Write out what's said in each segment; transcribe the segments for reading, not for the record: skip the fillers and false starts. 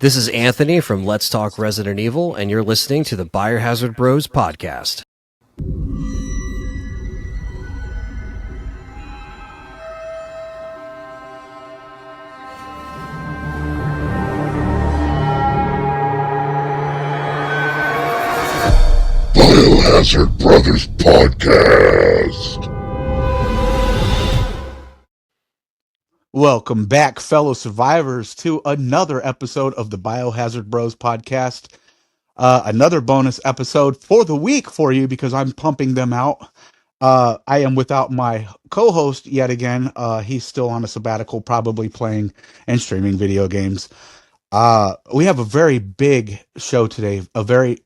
This is Anthony from Let's Talk Resident Evil, and you're listening to the Biohazard Bros podcast. Biohazard Brothers Podcast. Welcome back, fellow survivors, to another episode of the Biohazard Bros podcast. Another bonus episode for the week for you because I'm pumping them out. I am without my co-host yet again. He's still on a sabbatical, probably playing and streaming video games. We have a very big show today, a very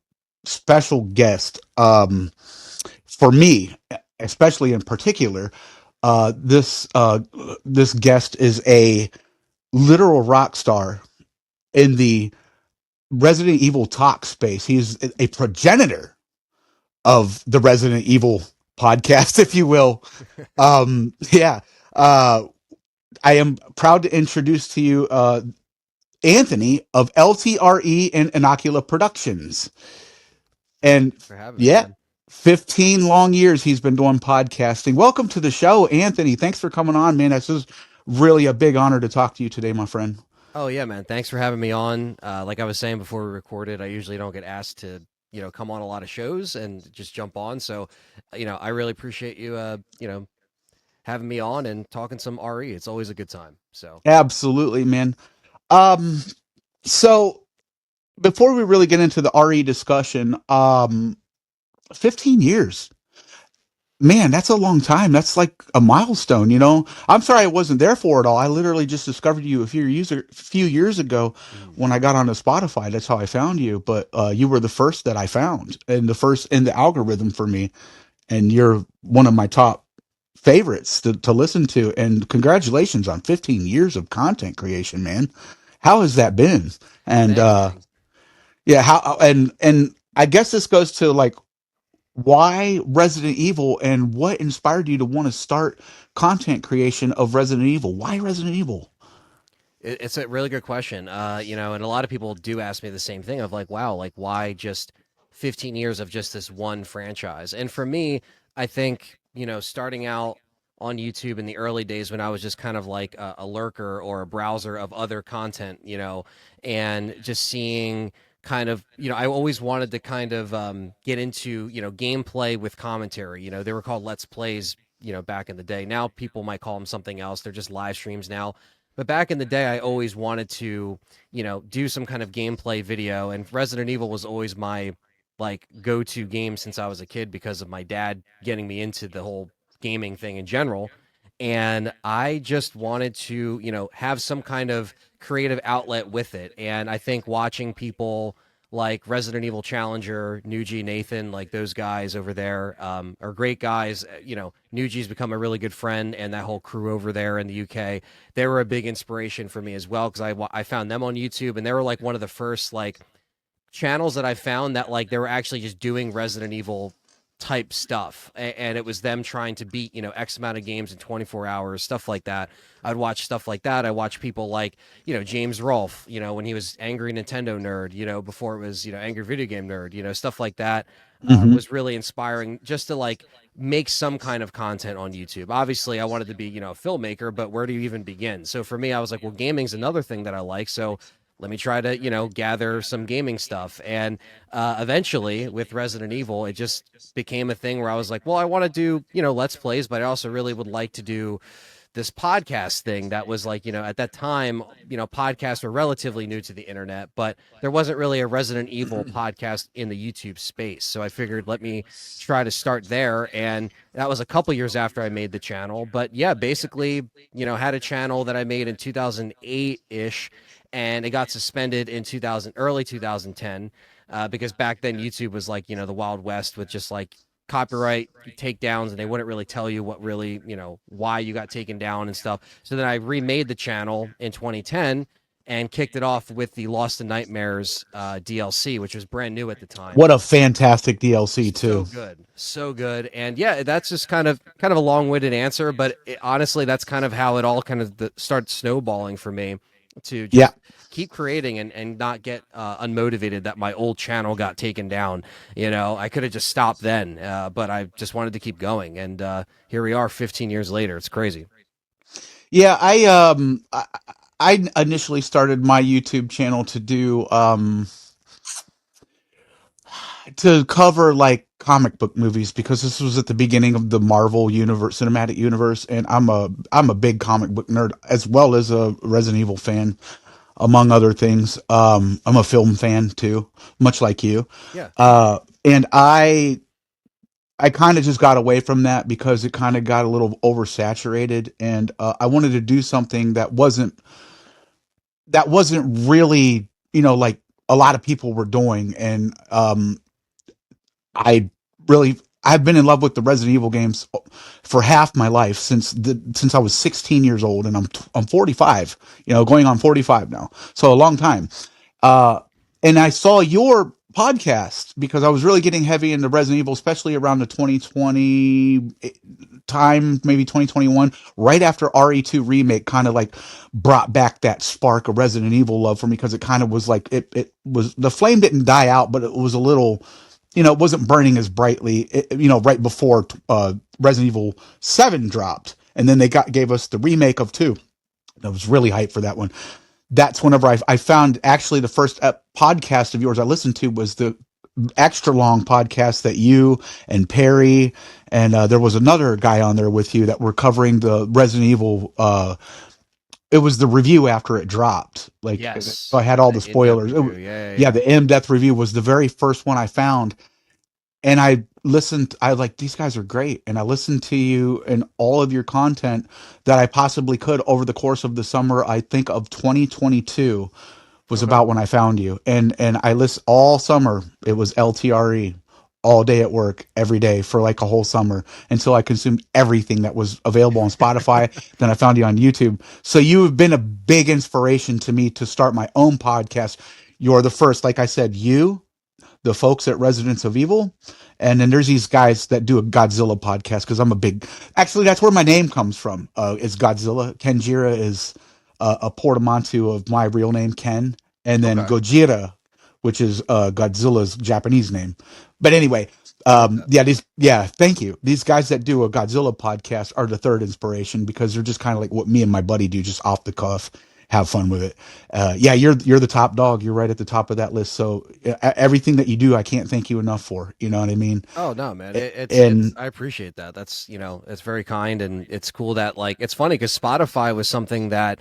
special guest. For me, especially in particular, this guest is a literal rock star in the Resident Evil talk space. He's a progenitor of the Resident Evil podcast, if you will. Yeah. I am proud to introduce to you Anthony of LTRE and Inocula Productions. And Thanks for having me, yeah, man. 15 long years he's been doing podcasting. Welcome to the show, Anthony. Thanks for coming on, man. This is really a big honor to talk to you today, my friend. Oh yeah, man. Thanks for having me on. Like I was saying before we recorded, I usually don't get asked to, come on a lot of shows and just jump on. So, I really appreciate you, having me on and talking some RE. It's always a good time. So Absolutely, man. So before we really get into the RE discussion, 15 years. Man, that's a long time. That's like a milestone, you know? I'm sorry I wasn't there for it all. I literally just discovered you a few years ago when I got onto Spotify. That's how I found you. But you were the first that I found and the first in the algorithm for me. And you're one of my top favorites to listen to. And congratulations on 15 years of content creation, man. How has that been? And thanks. yeah, how and I guess this goes to like why Resident Evil and what inspired you to want to start content creation of Resident Evil? Why Resident Evil? It's a really good question. And a lot of people do ask me the same thing of like, wow, like why just 15 years of just this one franchise? And for me, I think, starting out on YouTube in the early days when I was just kind of like a lurker or a browser of other content, and just seeing kind of, I always wanted to kind of get into, gameplay with commentary. They were called Let's Plays, back in the day. Now people might call them something else. They're just live streams now. But back in the day, I always wanted to, do some kind of gameplay video, and Resident Evil was always my like go-to game since I was a kid because of my dad getting me into the whole gaming thing in general. And I just wanted to, have some kind of creative outlet with it. And I think watching people like Resident Evil Challenger, Nuji, Nathan, like those guys over there, are great guys. Nuji's become a really good friend, and that whole crew over there in the UK, they were a big inspiration for me as well because I found them on YouTube, and they were like one of the first like channels that I found that like they were actually just doing Resident Evil type stuff, and it was them trying to beat X amount of games in 24 hours, stuff like that. I'd watch stuff like that. I watch people like James Rolfe, when he was Angry Nintendo Nerd, before it was Angry Video Game Nerd, stuff like that. Was really inspiring just to like make some kind of content on YouTube. Obviously I wanted to be a filmmaker, but where do you even begin? So for me, I was like, well, gaming's another thing that I like, so let me try to gather some gaming stuff. And eventually with Resident Evil, it just became a thing where I was like, well, I want to do Let's Plays, but I also really would like to do this podcast thing that was like, at that time, podcasts were relatively new to the internet, but there wasn't really a Resident Evil podcast in the YouTube space. So I figured, let me try to start there. And that was a couple years after I made the channel. But yeah, basically, had a channel that I made in 2008-ish, and it got suspended in early 2010, because back then YouTube was like, the Wild West with just like copyright takedowns, and they wouldn't really tell you what really, why you got taken down and stuff. So then I remade the channel in 2010 and kicked it off with the Lost in Nightmares DLC, which was brand new at the time. What a fantastic DLC too. So good. And yeah, that's just kind of a long-winded answer, but honestly, that's kind of how it all kind of started snowballing for me. to Yeah. just keep creating and not get unmotivated that my old channel got taken down. I could have just stopped then, but I just wanted to keep going. And here we are 15 years later. It's crazy. Yeah, I initially started my YouTube channel to do to cover like comic book movies because this was at the beginning of the Marvel universe, cinematic universe, and I'm a big comic book nerd as well as a Resident Evil fan, among other things. I'm a film fan too, much like you. Yeah. And I kind of just got away from that because it kind of got a little oversaturated, and I wanted to do something that wasn't really, like a lot of people were doing. And I I've been in love with the Resident Evil games for half my life since I was 16 years old, and I'm 45, going on 45 now. So a long time. Uh, and I saw your podcast because I was really getting heavy into Resident Evil, especially around the 2020 time, maybe 2021, right after RE2 remake kind of like brought back that spark of Resident Evil love for me, because it kind of was like it was, the flame didn't die out, but it was a little, it wasn't burning as brightly, right before Resident Evil 7 dropped. And then they gave us the remake of 2. I was really hyped for that one. That's whenever I found actually the first podcast of yours I listened to was the extra long podcast that you and Perry and there was another guy on there with you that were covering the Resident Evil. It was the review after it dropped. Like, so Yes. I had all The the in-depth spoilers. review. Yeah, yeah, Yeah, yeah. the in-depth review was the very first one I found, and I listened. I was like, these guys are great, and I listened to you and all of your content that I possibly could over the course of the summer. I think of 2022 was Okay. about when I found you, and I listened all summer. It was LTRE all day at work, every day for like a whole summer, until I consumed everything that was available on Spotify. Then I found you on YouTube. So you have been a big inspiration to me to start my own podcast. You're the first, like I said, the folks at Residents of Evil, and then there's these guys that do a Godzilla podcast, because I'm a big. Actually, that's where my name comes from. Is Godzilla. Kenjira is a portmanteau of my real name, Ken, and then Okay. Gojira, which is Godzilla's Japanese name. But anyway, I like that. thank you. These guys that do a Godzilla podcast are the third inspiration, because they're just kind of like what me and my buddy do, just off the cuff, have fun with it. Yeah, you're the top dog. You're right at the top of that list. So everything that you do, I can't thank you enough for. You know what I mean? Oh no, man! It's And I appreciate that. That's it's very kind, and it's cool that like it's funny because Spotify was something that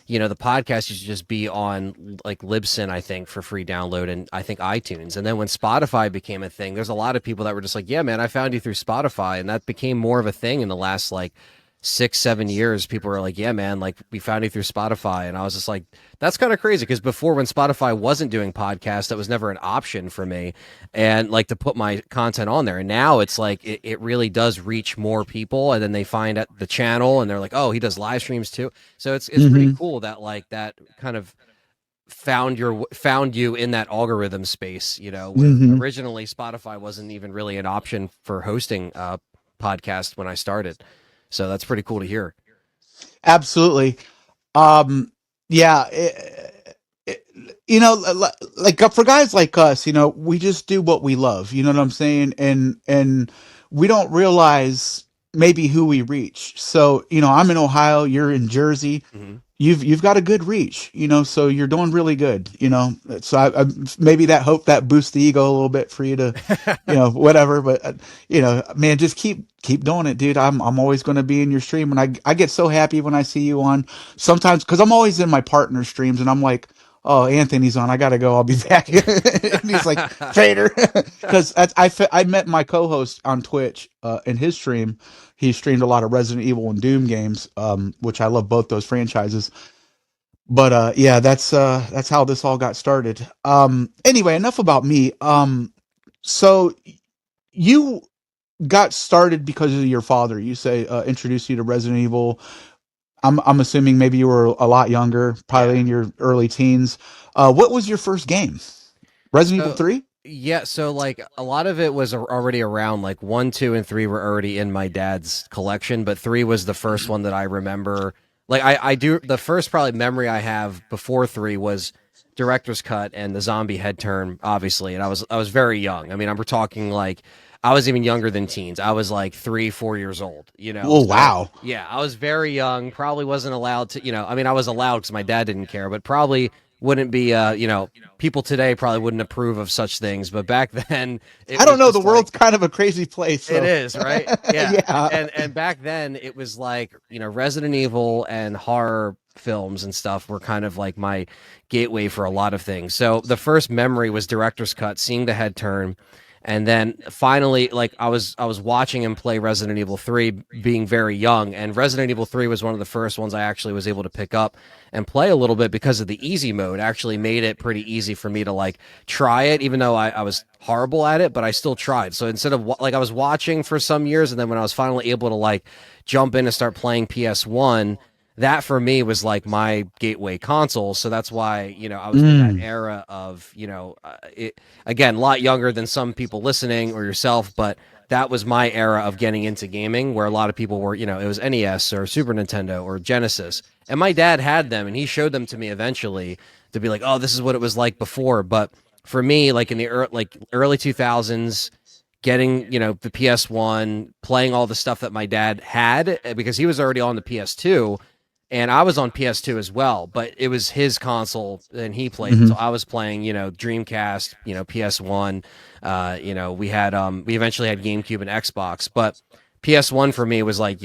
the podcast used to just be on like Libsyn, I think, for free download, and I think iTunes. And then when Spotify became a thing, there's a lot of people that were just like, yeah, man, I found you through Spotify, and that became more of a thing in the last like 6 7 years. People were like, yeah, man, like we found you through Spotify, and I was just like, that's kind of crazy because before, when Spotify wasn't doing podcasts, that was never an option for me, and like to put my content on there. And now it's like it really does reach more people, and then they find at the channel and they're like, oh, he does live streams too. So it's pretty mhm, cool that like that kind of found you in that algorithm space, where mhm, originally Spotify wasn't even really an option for hosting podcast when I started. So that's pretty cool to hear. absolutely. Um, yeah, like for guys like us, we just do what we love. You know what I'm saying? And we don't realize maybe who we reach. So, I'm in Ohio, you're in Jersey. Hmm. You've got a good reach, so you're doing really good. So maybe that hope that boosts the ego a little bit for you to, whatever. But man, just keep doing it, dude. I'm always going to be in your stream, and I get so happy when I see you on. Sometimes, because I'm always in my partner's streams, and I'm like, oh, Anthony's on. I gotta go. I'll be back. And he's like, traitor, because I met my co-host on Twitch in his stream. He streamed a lot of Resident Evil and Doom games, which I love both those franchises. But yeah, that's how this all got started. Anyway, enough about me. So you got started because of your father. You say introduced you to Resident Evil. I'm assuming maybe you were a lot younger, probably Yeah. in your early teens. What was your first game? Resident Evil So 3? yeah, so like a lot of it was already around. Like 1, 2, and 3 were already in my dad's collection, but 3 was the first one that I remember Like I do the first probably memory I have before 3 was director's cut and the zombie head turn, obviously, and I was very young. I mean, we're talking like I was even younger than teens. I was like 3, 4 years old, Oh, So wow. yeah, I was very young. Probably wasn't allowed to, I mean, I was allowed because my dad didn't care, but probably wouldn't be, people today probably wouldn't approve of such things. But back then, it I don't was know. The just like world's kind of a crazy place. it So, is, right? Yeah. yeah. And back then it was like, Resident Evil and horror films and stuff were kind of like my gateway for a lot of things. So the first memory was director's cut, seeing the head turn, and then finally like I was watching him play Resident Evil 3 being very young, and Resident Evil 3 was one of the first ones I actually was able to pick up and play a little bit because of the easy mode. Actually made it pretty easy for me to like try it, even though I was horrible at it, but I still tried. So instead of like I was watching for some years, and then when I was finally able to like jump in and start playing PS1, that for me was like my gateway console. So that's why, I was in that Mm. era of, again, a lot younger than some people listening or yourself, but that was my era of getting into gaming where a lot of people were, it was NES or Super Nintendo or Genesis. And my dad had them and he showed them to me eventually to be like, oh, this is what it was like before. But for me, like in the early 2000s, getting, the PS1, playing all the stuff that my dad had because he was already on the PS2 and I was on PS2 as well, but it was his console and he played it. Hmm. So I was playing, Dreamcast, PS1. We eventually had GameCube and Xbox, but PS1 for me was like,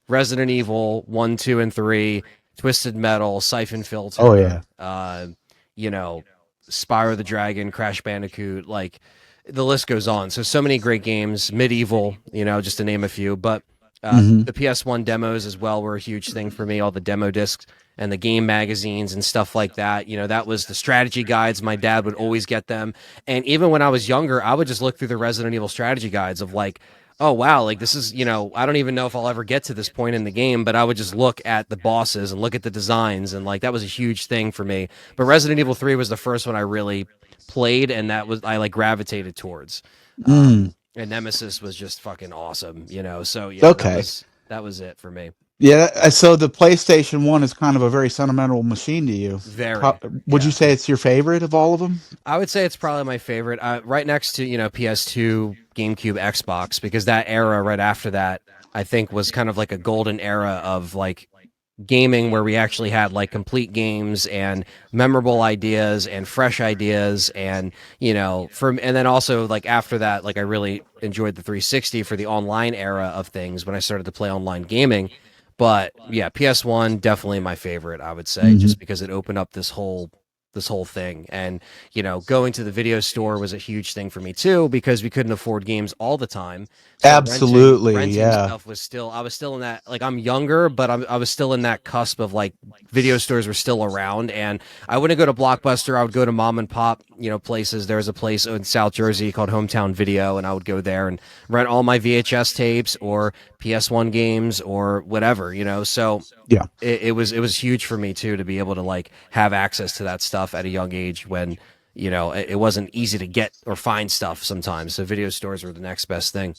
Resident Evil 1, 2, and 3, Twisted Metal, Siphon Oh, Filter, yeah. you know, Spyro the Dragon, Crash Bandicoot, like the list goes on. So many great games, Medieval, just to name a few, but Hmm. the PS1 demos as well were a huge thing for me. All the demo discs and the game magazines and stuff like that. That was the strategy guides. My dad would always get them. And even when I was younger, I would just look through the Resident Evil strategy guides of like, oh, wow, like this is, I don't even know if I'll ever get to this point in the game, but I would just look at the bosses and look at the designs. And like that was a huge thing for me. But Resident Evil 3 was the first one I really played and that was, I like gravitated towards. Mm. And Nemesis was just fucking awesome, So yeah, that Okay. was it for me. Yeah. So the PlayStation 1 is kind of a very sentimental machine to you. Very, Would you yeah. say it's your favorite of all of them? I would say it's probably my favorite. Right next to PS2, GameCube, Xbox, because that era right after that, I think was kind of like a golden era of like gaming where we actually had like complete games and memorable ideas and fresh ideas and and then also like after that like I really enjoyed the 360 for the online era of things when I started to play online gaming. But yeah, PS1 definitely my favorite, I would say, Hmm. just because it opened up this whole thing. And going to the video store was a huge thing for me too because we couldn't afford games all the time. So renting Absolutely. renting Yeah. stuff was still I was still in that, like, I'm younger, but I was still in that cusp of like video stores were still around, and I wouldn't go to Blockbuster. I would go to mom and pop, places. There was a place in South Jersey called Hometown Video, and I would go there and rent all my VHS tapes or PS1 games or whatever, So Yeah. it was huge for me too to be able to like have access to that stuff at a young age when it wasn't easy to get or find stuff sometimes. So video stores were the next best thing.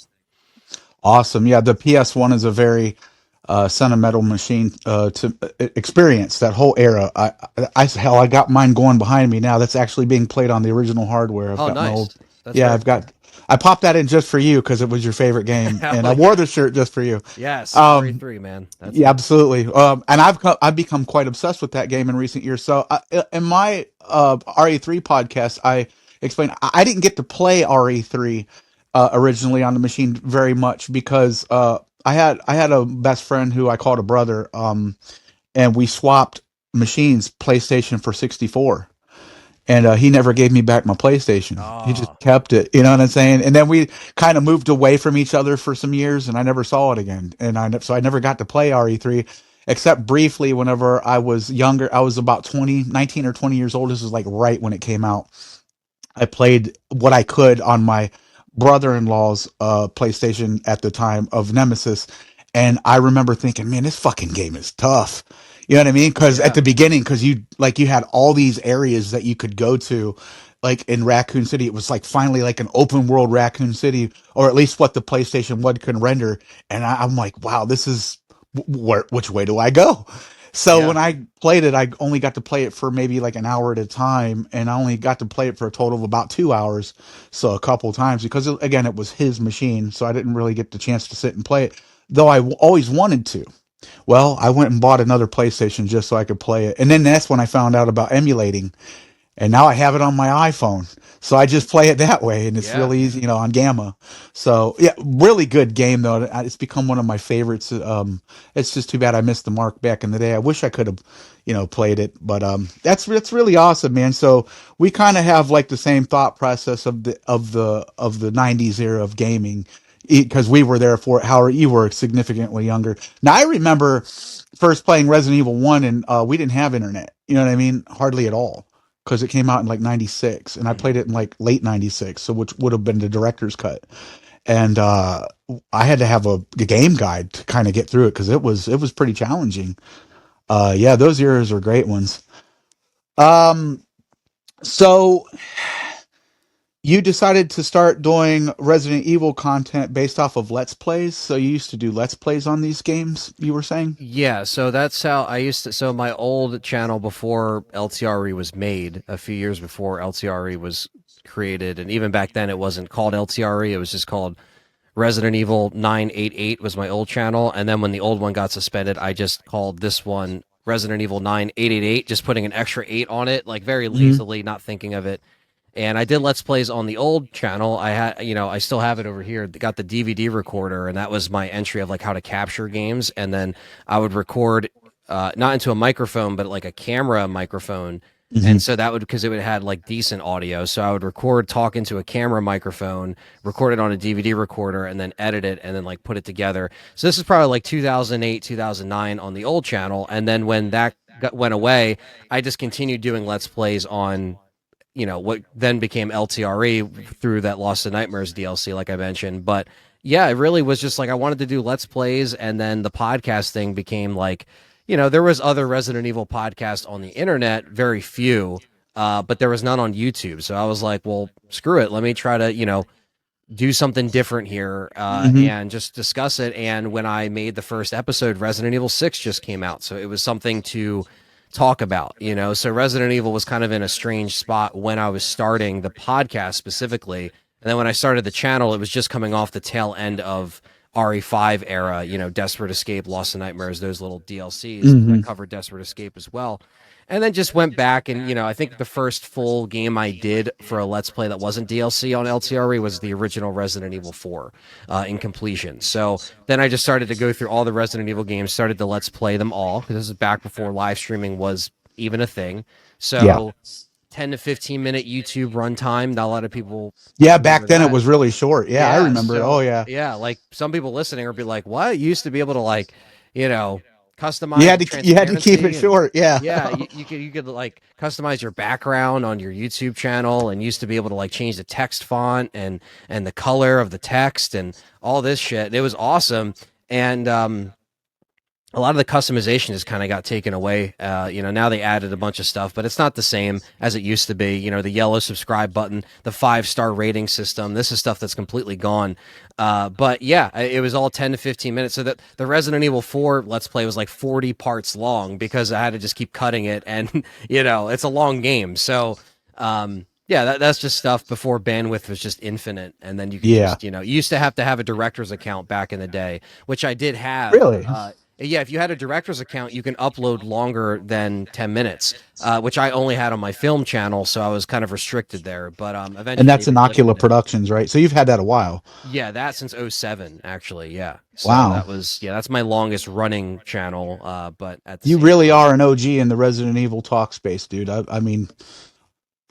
Awesome. Yeah. The PS1 is a very sentimental machine to experience that whole era. Hell, I got mine going behind me now. That's actually being played on the original hardware. I've Oh, got my nice. old. That's Yeah, very I've cool. got. I popped that in just for you because it was your favorite game, and I Hell wore yeah. the shirt just for you. Yes, Um, RE3, man. That's yeah, the absolutely. And I've become quite obsessed with that game in recent years. So in my RE3 podcast, I explained I didn't get to play RE3 originally on the machine very much because I had a best friend who I called a brother, and we swapped machines, PlayStation for 64. And he never gave me back my PlayStation. He just Oh, kept it. You know what I'm saying? And then we kind of moved away from each other for some years, and I never saw it again. So I never got to play RE3 except briefly whenever I was younger. I was about 20, 19 or 20 years old. This was like right when it came out. I played what I could on my brother-in-law's PlayStation at the time of Nemesis, and I remember thinking, "Man, this fucking game is tough." You know what I mean? Because at yeah. the beginning, because you had all these areas that you could go to, like in Raccoon City, it was like finally like an open world Raccoon City, or at least what the PlayStation 1 can render. And I'm like, wow, this is which way do I go? So Yeah. when I played it, I only got to play it for maybe like an hour at a time, and I only got to play it for a total of about 2 hours. So a couple times because again, it was his machine, so I didn't really get the chance to sit and play it. Though always wanted to. Well, I went and bought another PlayStation just so I could play it, and then that's when I found out about emulating, and now I have it on my iPhone. So I just play it that way, and it's Yeah. really easy, on Gamma. So yeah, really good game though. It's become one of my favorites. It's just too bad I missed the mark back in the day. I wish I could have, played it, but that's really awesome, man. So we kind of have like the same thought process of the '90s era of gaming, because we were there for it. Howard, you were significantly younger. Now I remember first playing Resident Evil 1, and we didn't have internet. You know what I mean? Hardly at all, because it came out in like '96, and I Hmm. played it in like late '96, so which would have been the director's cut. And I had to have a game guide to kind of get through it because it was pretty challenging. Yeah, those eras are great ones. Um, so you decided to start doing Resident Evil content based off of Let's Plays. So you used to do Let's Plays on these games, you were saying? Yeah, so that's how I used to. So my old channel before LTRE was made, a few years before LTRE was created, and even back then it wasn't called LTRE. It was just called Resident Evil 988 was my old channel, and then when the old one got suspended, I just called this one Resident Evil 9888, just putting an extra 8 on it, like very Mm-hmm. lazily, not thinking of it. And I did Let's Plays on the old channel. I had, I still have it over here. Got the DVD recorder, and that was my entry of like how to capture games. And then I would record, not into a microphone, but like a camera microphone. Mm-hmm. And so that would, because it would had like decent audio. So I would record talking to a camera microphone, record it on a DVD recorder, and then edit it, and then like put it together. So this is probably like 2008, 2009 on the old channel. And then when that went away, I just continued doing Let's Plays on what then became LTRE through that Lost to Nightmares DLC, like I mentioned. But yeah, it really was just like I wanted to do Let's Plays, and then the podcast thing became like, there was other Resident Evil podcasts on the internet, very few, but there was none on YouTube. So I was like, well, screw it, let me try to do something different here, Mm-hmm. and just discuss it. And when I made the first episode, Resident Evil 6 just came out. So it was something to talk about. So Resident Evil was kind of in a strange spot when I was starting the podcast specifically. And then when I started the channel, it was just coming off the tail end of RE5 era, Desperate Escape, Lost to Nightmares, those little DLCs. I Mm-hmm. covered Desperate Escape as well, and then just went back and I think the first full game I did for a Let's Play that wasn't DLC on LTRE was the original Resident Evil 4 in completion. So then I just started to go through all the Resident Evil games, started to Let's Play them all, because this is back before live streaming was even a thing. Yeah. So 10 to 15-minute YouTube runtime. Not a lot of people Yeah, back remember then it that. was really short. Yeah, I Yeah, remember it. Oh so yeah. yeah, like some people listening will be like, "What? You used to be able to like, customize the You had to keep it transparency and short. Yeah. yeah, you could like customize your background on your YouTube channel, and used to be able to like change the text font and the color of the text and all this shit. It was awesome. And a lot of the customization has kind of got taken away. Now they added a bunch of stuff, but it's not the same as it used to be. The yellow subscribe button, the 5-star rating system. This is stuff that's completely gone. But yeah, it was all 10 to 15 minutes. So that the Resident Evil 4 Let's Play was like 40 parts long because I had to just keep cutting it. And, it's a long game. So, yeah, that's just stuff before bandwidth was just infinite. And then you could Yeah. just, you used to have a director's account back in the day, which I did have. Really? Yeah, if you had a director's account, you can upload longer than 10 minutes, which I only had on my film channel, so I was kind of restricted there. But And eventually that's they lifted Inocula it. Productions, right? So you've had that a while. Yeah, that since '07, actually. Yeah, so Wow. that's my longest running channel. But at the You same really time, are an OG in the Resident Evil talk space, dude. I mean,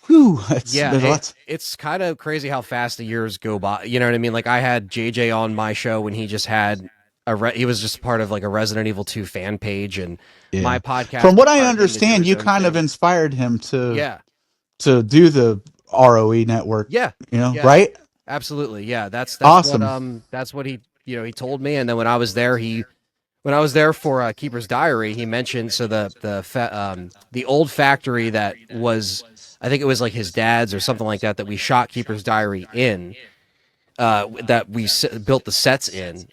whew, yeah, that's it's kind of crazy how fast the years go by. You know what I mean? Like I had JJ on my show when he just had he was just part of like a Resident Evil 2 fan page, and my yeah. podcast From what I inspired him to do understand, his you own kind of thing. inspired him Yeah, to do the ROE network, yeah, yeah. right? Absolutely, yeah. Awesome. That's what he told me. And then when I was there, when I was there for Keeper's Diary, he mentioned so the old factory that was, I think it was like his dad's or something like that we shot Keeper's Diary in. that we built the sets in.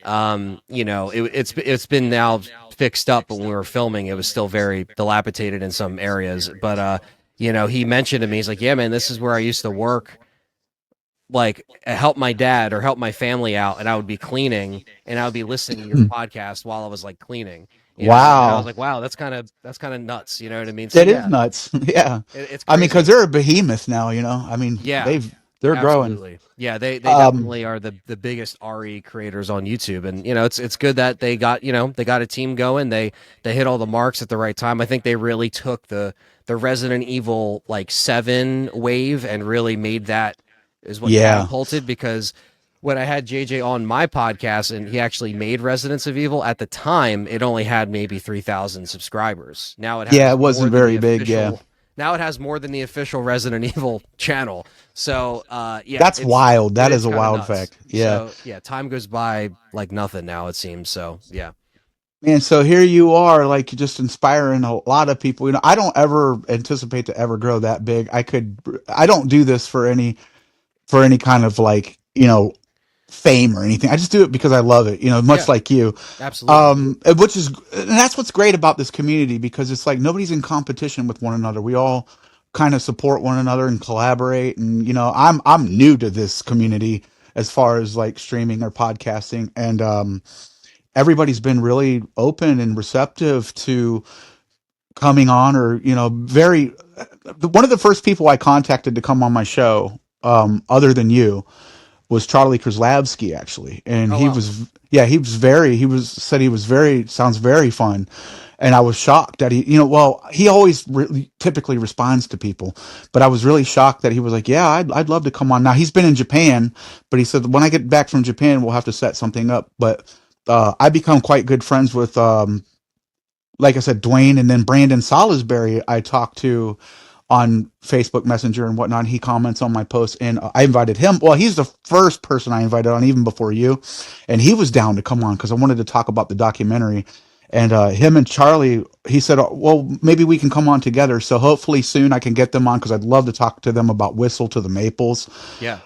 You know, it's been now fixed up, but when we were filming, it was still very dilapidated in some areas. But you know, he mentioned to me, he's like, "Yeah, man, this is where I used to work, like help my dad or help my family out, and I would be cleaning and I would be listening to your podcast while I was like cleaning." You know, and I was Wow. like, "Wow, that's kind of nuts." You know what I mean? So That is yeah, nuts. Yeah. it's I mean, because crazy. they're a behemoth now, you know. I mean, Yeah, they're growing. absolutely. Yeah, they Um, definitely are the biggest RE creators on YouTube, and you know it's good that they got they got a team going. They hit all the marks at the right time. I think they really took the Resident Evil like 7 wave and really made that is what yeah. catapulted because when I had JJ on my podcast and he actually made Residents of Evil at the time, it only had maybe 3,000 subscribers. Now it Yeah, has it more wasn't than the very big, yeah. official. Now it has more than the official Resident Evil channel. So yeah, That's wild. That is it's a kind of wild nuts. fact. Yeah. So yeah, time goes by like nothing now it seems. So yeah, And so here you are, like just inspiring a lot of people. You know, I don't ever anticipate to ever grow that big. I don't do this for any kind of like, you know, fame or anything. I just do it because I love it, you know, much yeah, like you. absolutely. And that's what's great about this community because it's like nobody's in competition with one another. We all kind of support one another and collaborate. And, you know, I'm new to this community as far as like streaming or podcasting. And, everybody's been really open and receptive to coming on or, you know, one of the first people I contacted to come on my show, other than you, was Charlie Kraslavsky actually, and Oh wow. he was very sounds very fun, and I was shocked that he always typically responds to people, but I was really shocked that he was like, yeah, I'd love to come on. Now he's been in Japan, but he said when I get back from Japan we'll have to set something up. But I become quite good friends with like I said, Dwayne, and then Brandon Salisbury. I talked to on Facebook Messenger and whatnot. He comments on my posts, and I invited him. Well, he's the first person I invited on, even before you, and he was down to come on because I wanted to talk about the documentary. And him and Charlie, he said, well, maybe we can come on together. So hopefully soon I can get them on because I'd love to talk to them about Whistle to the Maples. Yeah.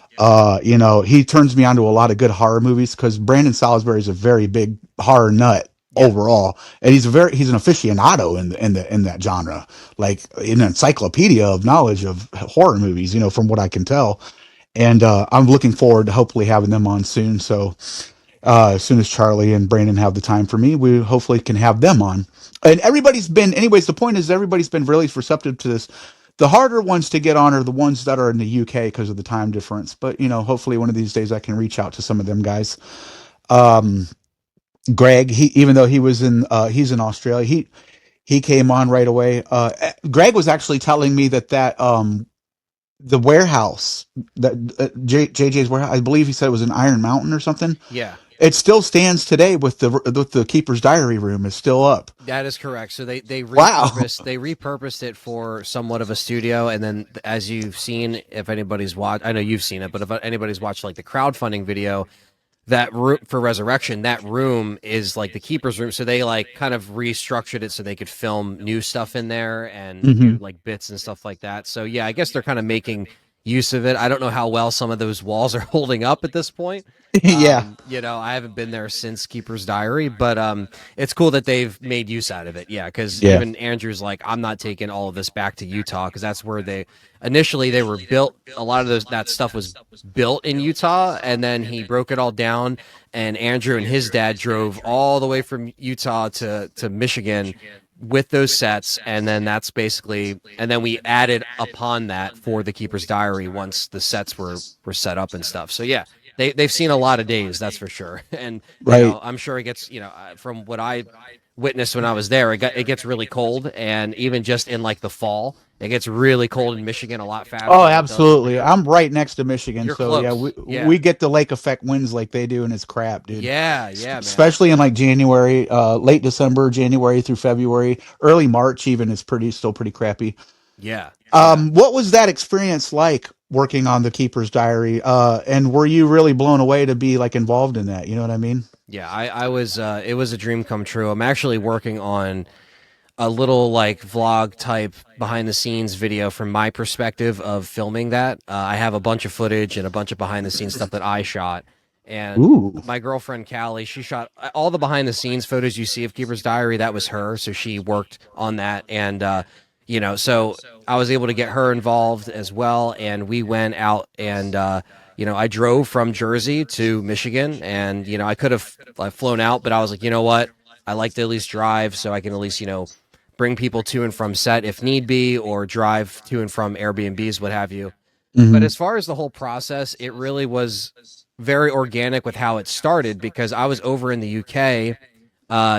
You know, he turns me on to a lot of good horror movies because Brandon Salisbury is a very big horror nut Yeah. overall, and he's an aficionado in that genre, like an encyclopedia of knowledge of horror movies. You know, from what I can tell, and I'm looking forward to hopefully having them on soon. So as soon as Charlie and Brandon have the time for me, we hopefully can have them on. And anyways, the point is everybody's been really receptive to this. The harder ones to get on are the ones that are in the UK because of the time difference. But, you know, hopefully one of these days I can reach out to some of them guys. Um, Greg, even though he's in Australia, he came on right away. Greg was actually telling me that the warehouse that JJ's warehouse, I believe he said it was in Iron Mountain or something. Yeah. It still stands today with the Keeper's Diary room is still up. That is correct. So Wow. they repurposed it for somewhat of a studio, and then as you've seen, if anybody's watched, I know you've seen it, but if anybody's watched like the crowdfunding video, that room for Resurrection, that room is like the keeper's room. So they like kind of restructured it so they could film new stuff in there and Hmm. do like bits and stuff like that. So yeah, I guess they're kind of making use of it. I don't know how well some of those walls are holding up at this point. Yeah. You know, I haven't been there since Keeper's Diary, but it's cool that they've made use out of it. Yeah, because Yeah. even Andrew's like, I'm not taking all of this back to Utah because that's where they initially they were built. A lot of that stuff was built in Utah, and then he broke it all down. And Andrew and his dad drove all the way from Utah to Michigan with those sets, and then that's basically, and then we added upon that for the Keeper's Diary once the sets were set up and stuff. So yeah, they've seen a lot of days, that's for sure. And you Right. know, I'm sure it gets, you know, from what I witnessed when I was there, it gets really cold, and even just in like the fall, it gets really cold in Michigan a lot Oh, faster than it does over absolutely. here. I'm right next to Michigan, You're so yeah, close, we yeah, get the lake effect winds like they do, and it's crap, dude. yeah, man, Especially in like January, late December, January through February, early March, even is still pretty crappy. yeah, yeah. What was that experience like working on the Keeper's Diary? And were you really blown away to be like involved in that? You know what I mean? Yeah, I was. It was a dream come true. I'm actually working on a little like vlog type behind the scenes video from my perspective of filming that. I have a bunch of footage and a bunch of behind the scenes stuff that I shot. And Ooh. my girlfriend Callie, she shot all the behind the scenes photos you see of Keeper's Diary. That was her, so she worked on that, and so I was able to get her involved as well. And we went out and I drove from Jersey to Michigan, and I could have flown out, but I was like, you know what, I like to at least drive so I can at least bring people to and from set if need be, or drive to and from Airbnbs, what have you. But Hmm. as far as the whole process, it really was very organic with how it started, because I was over in the UK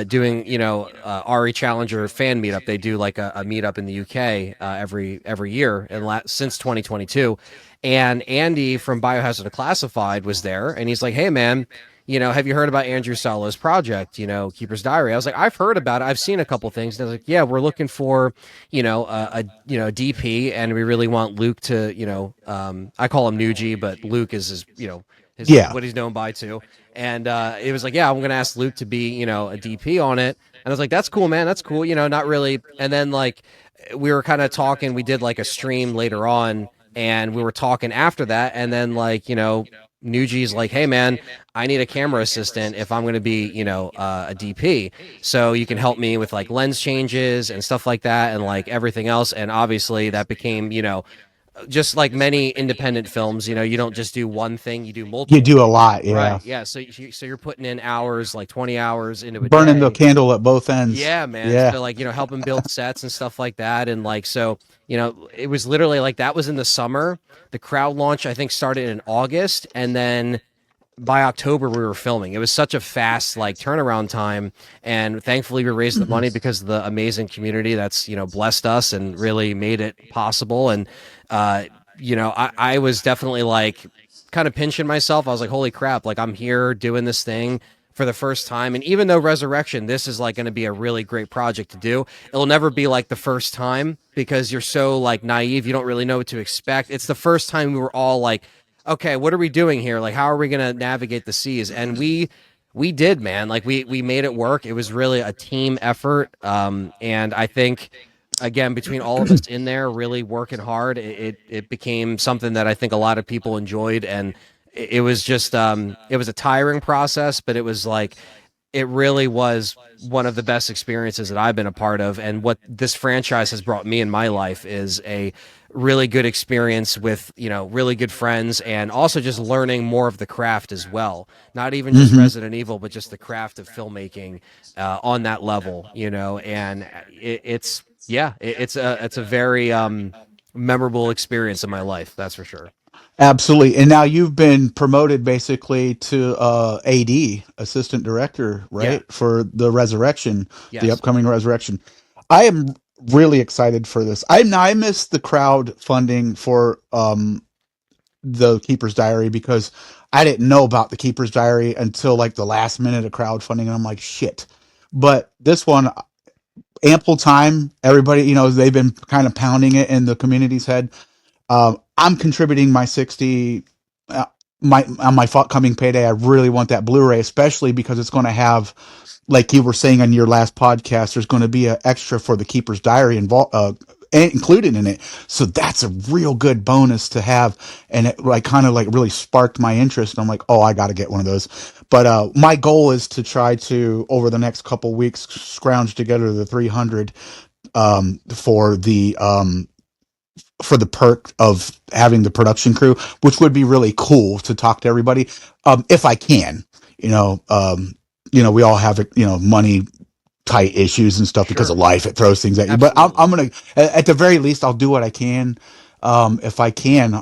doing, RE Challenger fan meetup. They do like a meetup in the UK every year, and since 2022. And Andy from Biohazard Classified was there, and he's like, "Hey, man, have you heard about Andrew Solo's project? Keeper's Diary." I was like, "I've heard about it. I've seen a couple things." And I was like, "Yeah, we're looking for, DP, and we really want Luke to, I call him Nuji, but Luke is his Yeah. what he's known by too." And it was like, "Yeah, I'm gonna ask Luke to be, a DP on it." And I was like, "That's cool, man. That's cool." Not really. And then like we were kind of talking. We did like a stream later on, and we were talking after that. And then like Nuji's like, "Hey, man, I need a camera assistant if I'm going to be, a DP. So you can help me with like lens changes and stuff like that, and like everything else." And obviously that became, just like many independent films, you don't just do one thing, you do You multiple do a things. lot, yeah. Right. Yeah. So you're putting in hours, like 20 hours into a Burning the day. candle at both ends. Yeah, man. Yeah. So like, helping build sets and stuff like that. And like, so, it was literally like that was in the summer. The crowd launch, I think, started in August. And then by October we were filming. It was such a fast like turnaround time, and thankfully we raised the money because of the amazing community that's blessed us and really made it possible. And I was definitely like kind of pinching myself. I was like, holy crap, like I'm here doing this thing for the first time. And even though Resurrection, this is like going to be a really great project to do, it'll never be like the first time, because you're so like naive, you don't really know what to expect. It's the first time we were all like, okay, what are we doing here? Like, how are we going to navigate the seas? And we did, man. Like we made it work. It was really a team effort. And I think, again, between all of us in there really working hard, it became something that I think a lot of people enjoyed. And it was just it was a tiring process, but it was like it really was one of the best experiences that I've been a part of. And what this franchise has brought me in my life is a really good experience with, really good friends, and also just learning more of the craft as well. Not even just Hmm. Resident Evil, but just the craft of filmmaking on that level, and it's a very memorable experience in my life. That's for sure. Absolutely. And now you've been promoted basically to AD, assistant director, Yeah. right? For the Resurrection, the Yes. upcoming Resurrection. I am really excited for this. I missed the crowd funding for the Keeper's Diary because I didn't know about the Keeper's Diary until like the last minute of crowdfunding, and I'm like, shit. But this one, ample time. Everybody, they've been kind of pounding it in the community's head. I'm contributing my 60 my on my coming payday. I really want that Blu-ray, especially because it's going to have, like you were saying on your last podcast, there's going to be an extra for the Keeper's Diary included in it. So that's a real good bonus to have, and it like kind of like really sparked my interest. I'm like, oh, I got to get one of those. But my goal is to try to, over the next couple weeks, scrounge together the 300 for the perk of having the production crew, which would be really cool to talk to everybody. If I can, you know, um, we all have, money tight issues and stuff because Sure. of life. It throws things at you, but Absolutely. I'm going to, at the very least, I'll do what I can. If I can,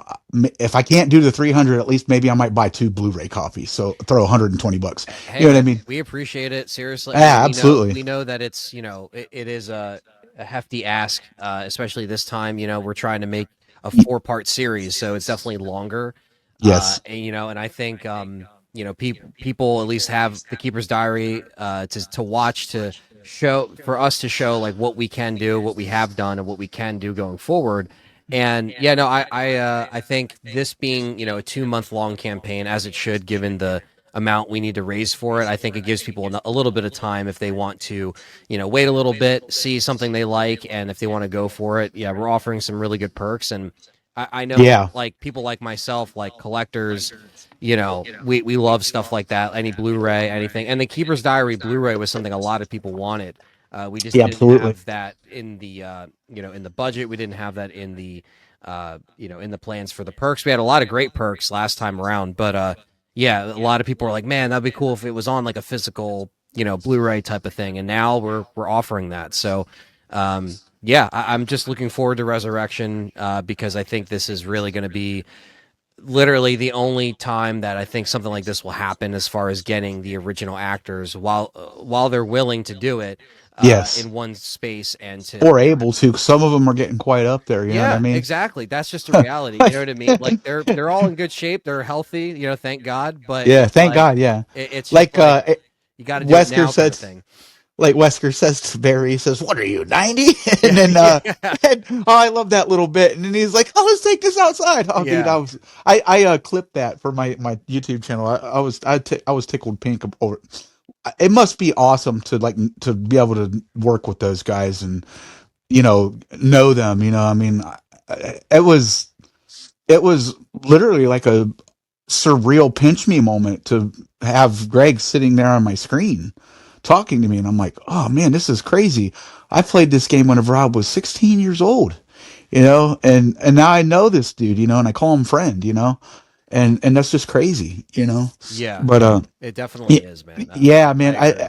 if I can't do the 300, at least maybe I might buy two Blu-ray copies. So throw 120 bucks. Hey, You know what I man, mean? we appreciate it. Seriously. I mean, Yeah, absolutely. we know that it's, it is a hefty ask, especially this time. We're trying to make a 4-part series, so it's definitely longer. Yes. And I think, people at least have the Keeper's Diary to watch, to show, for us to show like what we can do, what we have done, and what we can do going forward. And no, I think this being, a 2-month long campaign, as it should, given the amount we need to raise for it. I think it gives people a little bit of time if they want to, wait a little bit, see something they like, and if they want to go for it. Yeah, we're offering some really good perks, and I know Yeah. like people like myself, like collectors, we love stuff like that. Any Blu-ray, anything, and the Keeper's Diary Blu-ray was something a lot of people wanted. We just Yeah, didn't absolutely. have that in the in the budget. We didn't have that in the in the plans for the perks. We had a lot of great perks last time around, but yeah, a lot of people are like, man, that'd be cool if it was on like a physical, Blu-ray type of thing. And now we're offering that. So, yeah, I'm just looking forward to Resurrection because I think this is really going to be literally the only time that I think something like this will happen as far as getting the original actors while they're willing to do it Yes. in one space and to Or able to. Some of them are getting quite up there. You know what I yeah, mean? exactly. That's just a reality. You know what I mean? Like they're all in good shape. They're healthy. Thank God. But Yeah. it's Thank like God. Yeah. it's just Like like you got to do it Wesker now, kind said. of thing. Like Wesker says to Barry, he says, "What are you, 90?" And Yeah, then, yeah, and, oh, I love that little bit. And then he's like, "Oh, let's take this outside." Oh, dude, yeah, I clipped that for my YouTube channel. I was tickled pink over. It must be awesome to like to be able to work with those guys and know them. I mean, it was literally like a surreal pinch me moment to have Greg sitting there on my screen talking to me, and I'm like, oh man, this is crazy. I played this game whenever I was 16 years old, and now I know this dude, and I call him friend, and that's just crazy, yeah. But It definitely is, man. yeah, I man, agree.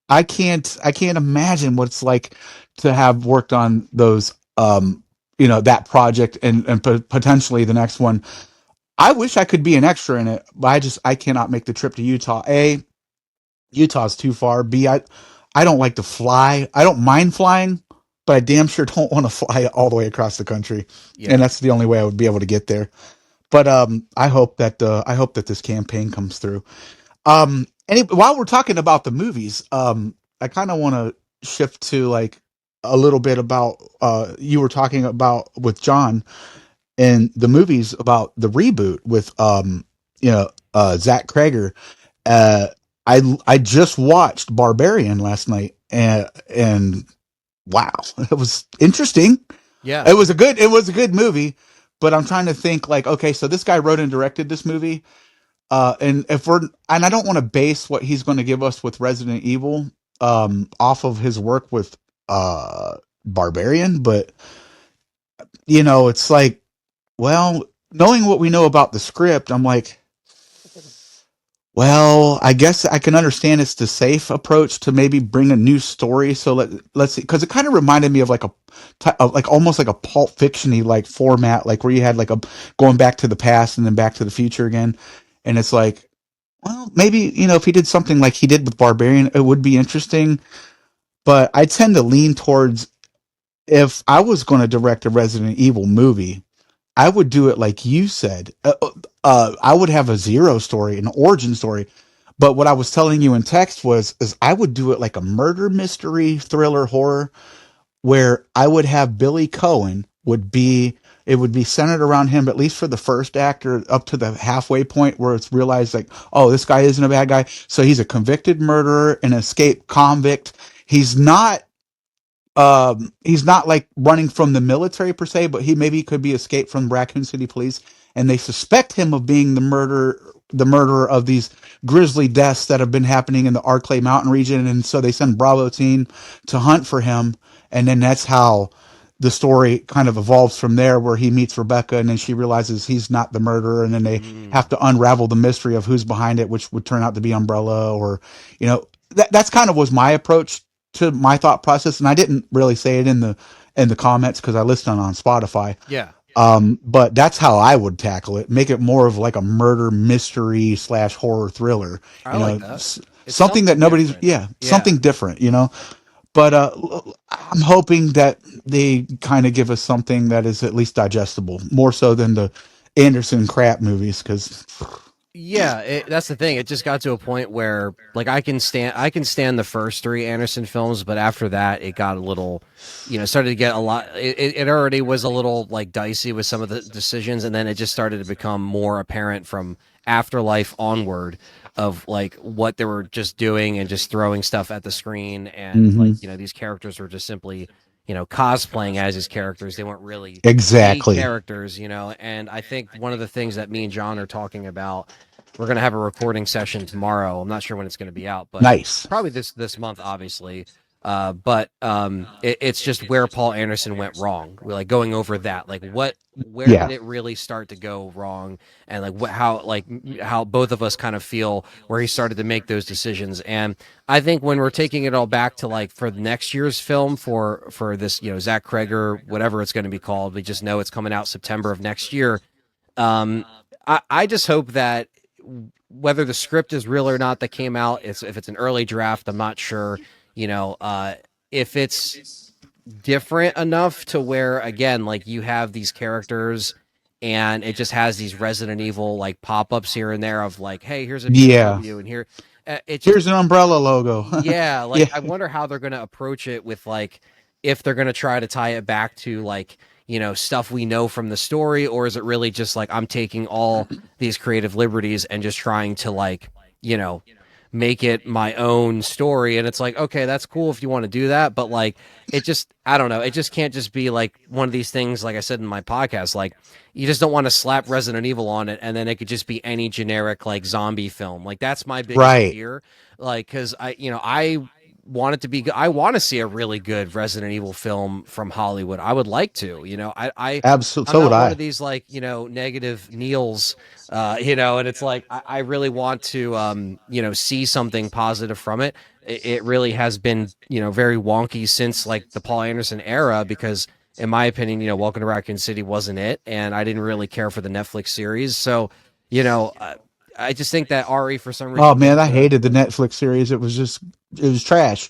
I can't imagine what it's like to have worked on those that project and potentially the next one. I wish I could be an extra in it, but I cannot make the trip to Utah. Utah's too far. B, I don't like to fly. I don't mind flying, but I damn sure don't want to fly all the way across the country. And Yeah. that's the only way I would be able to get there. But I hope that this campaign comes through. While we're talking about the movies, I kind of want to shift to like a little bit about you were talking about with John and the movies about the reboot with Zach Krager. uh I just watched Barbarian last night, and wow, it was interesting. Yeah. It was a good movie, but I'm trying to think like, okay, so this guy wrote and directed this movie, and I don't want to base what he's going to give us with Resident Evil off of his work with Barbarian, but it's like, well, knowing what we know about the script, I'm like, well, I guess I can understand it's the safe approach to maybe bring a new story. So let's see, because it kind of reminded me of like like almost like a Pulp Fiction-y like format, like where you had like a going back to the past and then back to the future again, and it's like, well, maybe if he did something like he did with Barbarian, it would be interesting. But I tend to lean towards, if I was going to direct a Resident Evil movie, I would do it like you said. I would have a zero story, an origin story. But what I was telling you in text is I would do it like a murder mystery thriller horror, where I would have Billy Cohen it would be centered around him, at least for the first act or up to the halfway point where it's realized like, oh, this guy isn't a bad guy. So he's a convicted murderer, an escaped convict. He's not like running from the military per se, but he maybe could be escaped from Raccoon City Police, and they suspect him of being the murderer of these grisly deaths that have been happening in the Arclay Mountain region, and so they send Bravo team to hunt for him, and then that's how the story kind of evolves from there, where he meets Rebecca, and then she realizes he's not the murderer, and then they Mm. have to unravel the mystery of who's behind it, which would turn out to be Umbrella, or that's kind of was my approach to my thought process, and I didn't really say it in the comments because I listened on Spotify. Yeah. But that's how I would tackle it. Make it more of like a murder mystery slash horror thriller. I like that. It's Something that something nobody's different. Yeah. something different. But I'm hoping that they kind of give us something that is at least digestible, more so than the Anderson crap movies. Because Yeah, that's the thing. It just got to a point where, like, I can stand the first three Anderson films, but after that, it got a little, started to get a lot. It already was a little like dicey with some of the decisions, and then it just started to become more apparent from Afterlife onward of like what they were just doing and just throwing stuff at the screen, and Hmm. like these characters were just simply cosplaying as his characters. They weren't really the Exactly. characters, and I think one of the things that me and John are talking about, we're going to have a recording session tomorrow. I'm not sure when it's going to be out, but Nice. probably this month, obviously. But it's just where Paul Anderson went wrong. We're like going over that, like where Yeah. did it really start to go wrong, and like how both of us kind of feel where he started to make those decisions. And I think when we're taking it all back to like for next year's film for this Zach Kreger, whatever it's going to be called, we just know it's coming out September of next year. um, I just hope that whether the script is real or not that came out, if it's an early draft, I'm not sure. If it's different enough to where again, like you have these characters, and it just has these Resident Evil like pop-ups here and there of like, hey, here's a Yeah. POW, and here it just Here's an umbrella logo. yeah, like Yeah. I wonder how they're going to approach it with like if they're going to try to tie it back to like, stuff we know from the story, or is it really just like I'm taking all these creative liberties and just trying to like, you know, make it my own story. And it's like, okay, that's cool if you want to do that, but like it just I don't know, it just can't just be like one of these things like I said in my podcast, like you just don't want to slap Resident Evil on it and then it could just be any generic like zombie film. Like that's my biggest Right. fear. Like cuz I want it to be I want to see a really good Resident Evil film from Hollywood. I would like to, Absolutely. I'm So would not one of I. these like negative Neils, and it's like I really want to see something positive from it. It really has been very wonky since like the Paul Anderson era because in my opinion Welcome to Raccoon City wasn't it, and I didn't really care for the Netflix series. So I just think that Ari for some Oh reason man, getting I the hated the Netflix series. It was trash.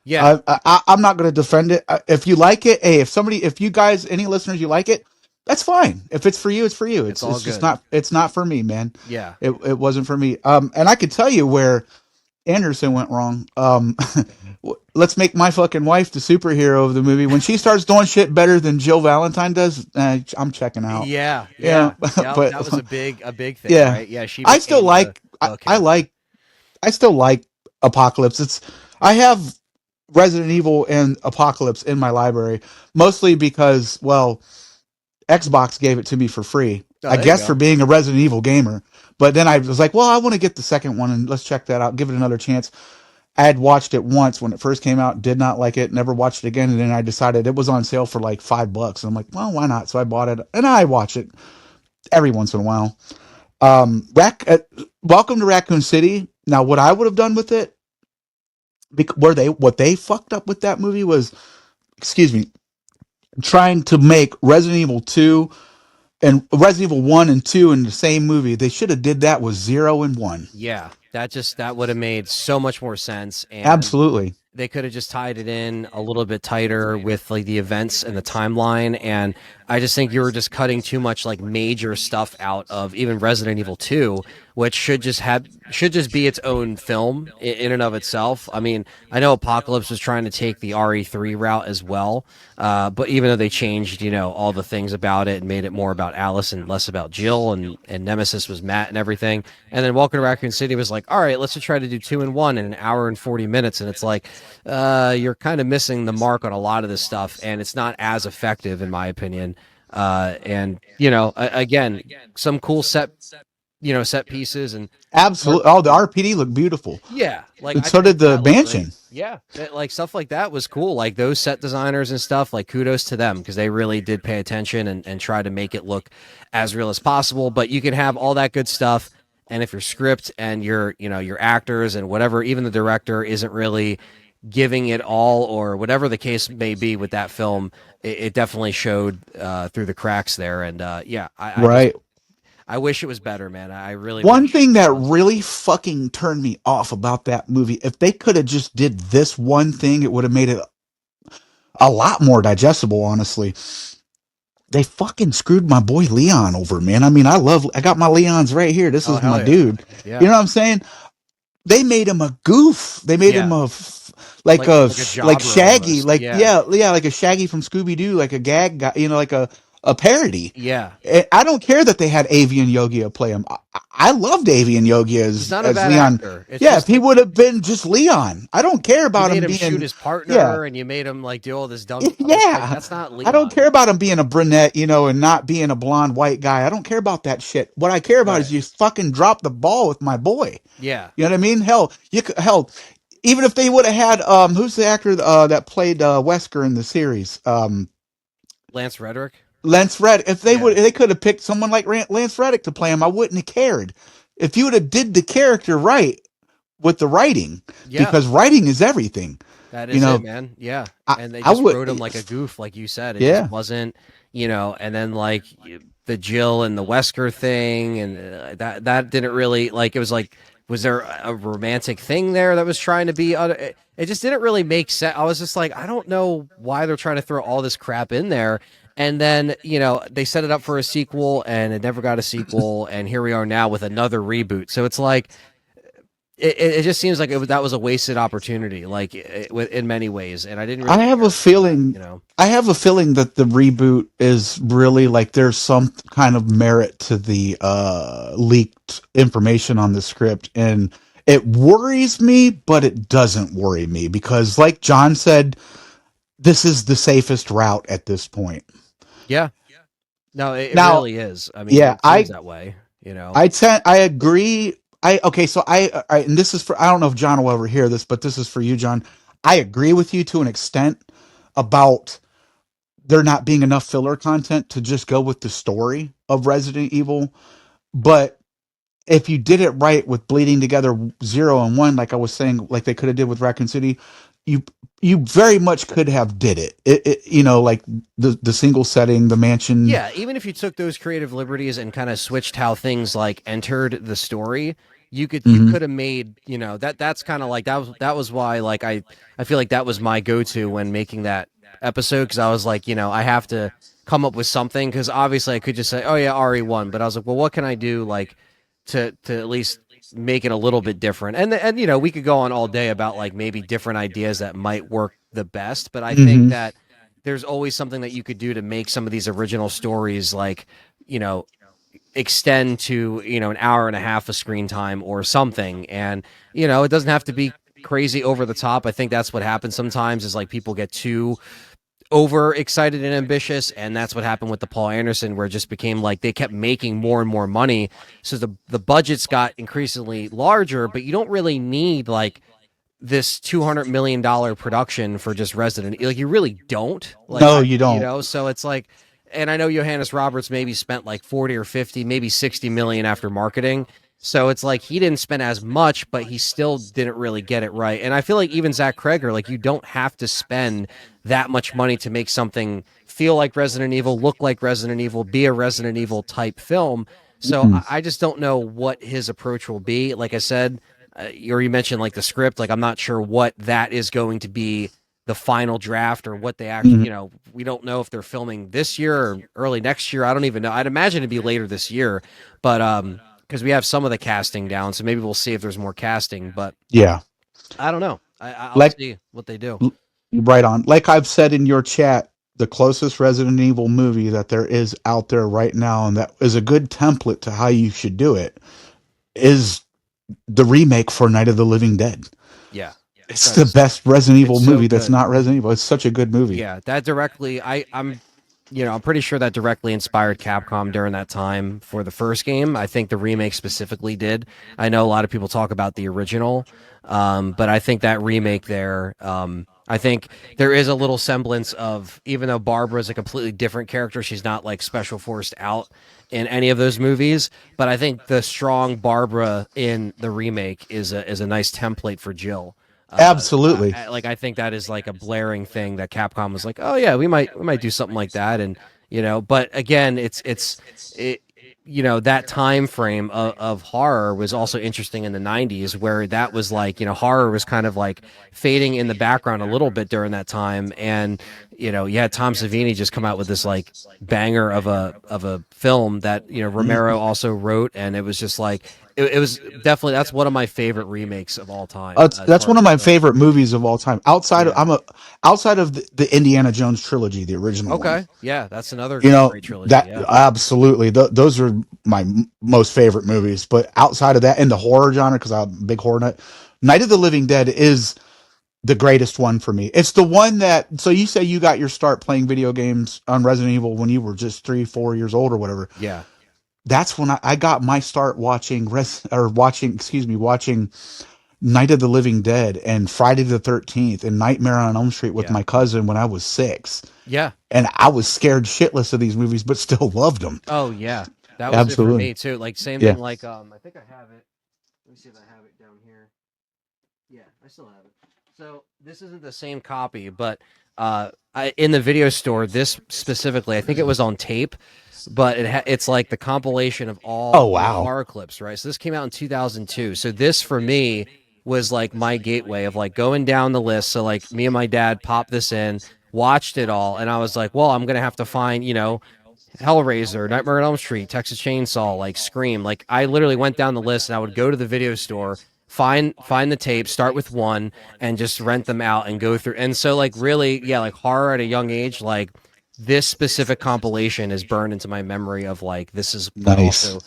yeah I'm not going to defend it. If you like it, hey, if you guys, any listeners, you like it, that's fine. If it's for you, it's for you. it's all It's just good not. It's not for me, man. yeah It wasn't for me. And I could tell you where Anderson went wrong. Let's make my fucking wife the superhero of the movie. When she starts doing shit better than Jill Valentine does, I'm checking out. yeah Yeah, yeah yeah but that was a big thing, yeah, right? Yeah, she I still became like. the I character. like. I still like Apocalypse. I have Resident Evil and Apocalypse in my library, mostly because, well, Xbox gave it to me for free. Oh, I there you guess for go. being a Resident Evil gamer. But then I was like, well, I want to get the second one and let's check that out. Give it another chance. I had watched it once when it first came out, did not like it, never watched it again. And then I decided it was on sale for like $5. And I'm like, well, why not? So I bought it and I watch it every once in a while. Welcome to Raccoon City. Now, what I would have done with it, what they fucked up with that movie was, excuse me, trying to make Resident Evil 2 and Resident Evil 1 and 2 in the same movie. They should have did that with 0 and 1. Yeah, that would have made so much more sense, and Absolutely. they could have just tied it in a little bit tighter with like the events and the timeline. And I just think you were just cutting too much like major stuff out of even Resident Evil 2, which should just be its own film in and of itself. I mean, I know Apocalypse was trying to take the RE3 route as well, but even though they changed all the things about it and made it more about Alice and less about Jill, and Nemesis was Matt and everything, and then Welcome to Raccoon City was like, all right, let's just try to do 2 and 1 in an hour and 40 minutes, and it's like you're kind of missing the mark on a lot of this stuff, and it's not as effective in my opinion. And again, some cool set pieces and Absolutely. Oh, the RPD looked beautiful. yeah, like And I so think did the that looked great. mansion. Yeah, like stuff like that was cool. Like those set designers and stuff. Like kudos to them because they really did pay attention and try to make it look as real as possible. But you can have all that good stuff, and if your script and your actors and whatever, even the director isn't really giving it all, or whatever the case may be with that film, it definitely showed through the cracks there. And yeah, Right. I wish it was better, man. I really One wish thing it that was. really fucking turned me off about that movie, if they could have just did this one thing, it would have made it a lot more digestible, honestly. They fucking screwed my boy Leon over, man. I mean, I got my Leons right here. This Oh is my hell yeah, dude. yeah, You know what I'm saying? They made him a goof. They made him yeah. Like a like jobber Shaggy, almost. like Yeah, yeah, like a Shaggy from Scooby Doo, like a gag guy, like a a parody. Yeah, I don't care that they had Avi and Yogia play him. I loved Avi and Yogia he's as not a bad Leon. actor. It's Yeah, if just he like would have been just Leon, I don't care you about made him him shoot being. his Yeah, partner, and you made him like do all this dumb stuff. It's like yeah. that's not I don't care Leon, about him being a brunette, and not being a blonde white guy. I don't care about that shit. What I care about is right? you fucking drop the ball with my boy. Yeah, You know what I mean? Hell, even if they would have had who's the actor that played Wesker in the series? Lance Reddick. Lance Reddick. If Yeah, they could have picked someone like Lance Reddick to play him, I wouldn't have cared. If you would have did the character right with the writing, yeah. because writing is everything. That You is it, know, man. Yeah. I And they I just would, wrote him like a goof, like you said. It just yeah. wasn't, and then like the Jill and the Wesker thing, and that didn't really like. It was like, was there a romantic thing there that was trying to be? It just didn't really make sense. I was just like, I don't know why they're trying to throw all this crap in there. And then they set it up for a sequel, and it never got a sequel, and here we are now with another reboot. So it's like it just seems like that was a wasted opportunity, like in many ways, and I didn't I really have a care for that, feeling. I have a feeling that the reboot is really like there's some kind of merit to the leaked information on the script, and it worries me, but it doesn't worry me because, like John said, this is the safest route at this point. Yeah, no, it Now, really is. I mean, yeah, it seems that way. I agree. Okay, so and this is for I don't know if John will ever hear this, but this is for you, John. I agree with you to an extent about there not being enough filler content to just go with the story of Resident Evil. But if you did it right with bleeding together 0 and 1, like I was saying, like they could have did with Raccoon City, you you very much could have did it. Like the single setting, the mansion. Yeah, even if you took those creative liberties and kind of switched how things like entered the story, you Hmm. could have made, that's kind of like that was why like I feel like that was my go-to when making that episode, cuz I was like, I have to come up with something, cuz obviously I could just say, "Oh yeah, RE1," but I was like, "Well, what can I do like to at least make it a little bit different?" And we could go on all day about like maybe different ideas that might work the best, but I think Hmm. that there's always something that you could do to make some of these original stories like you know extend to an hour and a half of screen time or something. And it doesn't have to be crazy over the top. I think that's what happens sometimes, is like people get too over excited and ambitious, and that's what happened with the Paul Anderson, where it just became like they kept making more and more money, so the budgets got increasingly larger, but you don't really need like this $200 million production for just Resident. Like you really don't. Like No, you don't. so it's like, and I know Johannes Roberts maybe spent like 40 or 50, maybe 60 million after marketing. So it's like he didn't spend as much, but he still didn't really get it right. And I feel like even Zach Kreger, like you don't have to spend that much money to make something feel like Resident Evil, look like Resident Evil, be a Resident Evil type film. So Mm-mm. I just don't know what his approach will be. Like I said, or you mentioned like the script, like I'm not sure what that is going to be, the final draft, or what they actually, Mhm. we don't know if they're filming this year or early next year. I don't even know. I'd imagine it'd be later this year, but because we have some of the casting down, so maybe we'll see if there's more casting. But Yeah, I don't know. I'll like see what they do. right on. Like I've said in your chat, the closest Resident Evil movie that there is out there right now, and that is a good template to how you should do it, is the remake for Night of the Living Dead. Yeah, It's the that's best Resident it's Evil so movie that's good. not Resident Evil. It's such a good movie. Yeah, that directly. I'm pretty sure that directly inspired Capcom during that time for the first game. I think the remake specifically did. I know a lot of people talk about the original, but I think that remake there. I think there is a little semblance of, even though Barbara is a completely different character, she's not like special forced out in any of those movies. But I think the strong Barbara in the remake is a nice template for Jill. Absolutely. I think that is like a blaring thing that Capcom was like, oh yeah, we might do something like that, and but again, it that time frame of horror was also interesting in the 90s, where that was like, horror was kind of like fading in the background a little bit during that time. And you had Tom Savini just come out with this like banger of a film that Romero also wrote, and it was just like it was definitely that's one of my favorite remakes of all time. As That's far one as of my film. favorite movies of all time. Yeah. Outside of the Indiana Jones trilogy, the original one. Okay. Yeah, that's another You know great trilogy. that Yeah. absolutely those are my most favorite movies. But outside of that, in the horror genre, because I'm a big horror nut, Night of the Living Dead is the greatest one for me. It's the one that. So you say you got your start playing video games on Resident Evil when you were just 3, 4 years old or whatever. Yeah. That's when I got my start watching watching Night of the Living Dead and Friday the 13th and Nightmare on Elm Street with Yeah. my cousin when I was 6. Yeah. And I was scared shitless of these movies, but still loved them. Oh yeah. That was it for Absolutely. me too. Like same Yeah. thing like I think I have it. Let me see if I have it down here. Yeah, I still have it. So this isn't the same copy, but in the video store, this specifically, I think it was on tape, but it's like the compilation of Oh, all the wow. horror clips, right? So this came out in 2002. So this for me was like my gateway of like going down the list. So like me and my dad popped this in, watched it all, and I was like, well, I'm gonna have to find, Hellraiser, Nightmare on Elm Street, Texas Chainsaw, like Scream. Like I literally went down the list and I would go to the video store, find the tape, start with one, and just rent them out and go through. And so like really, yeah, like horror at a young age, like this specific compilation is burned into my memory of like this is what Nice. also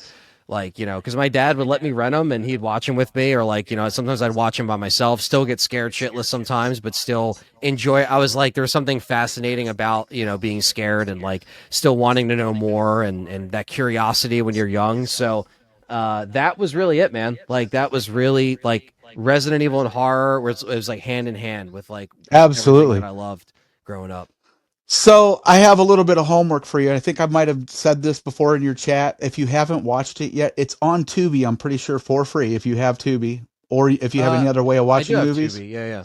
like because my dad would let me rent them and he'd watch them with me, or like sometimes I'd watch them by myself, still get scared shitless sometimes, but still enjoy it. I was like there was something fascinating about being scared and like still wanting to know more, and that curiosity when you're young. So that was really it, man. Like that was really like Resident Evil and horror where it was like hand in hand with like everything that Absolutely. I loved growing up. So I have a little bit of homework for you. I think I might have said this before in your chat. If you haven't watched it yet, it's on Tubi, I'm pretty sure, for free if you have Tubi. Or if you have uh any other way of I do watching have movies. Tubi. Yeah.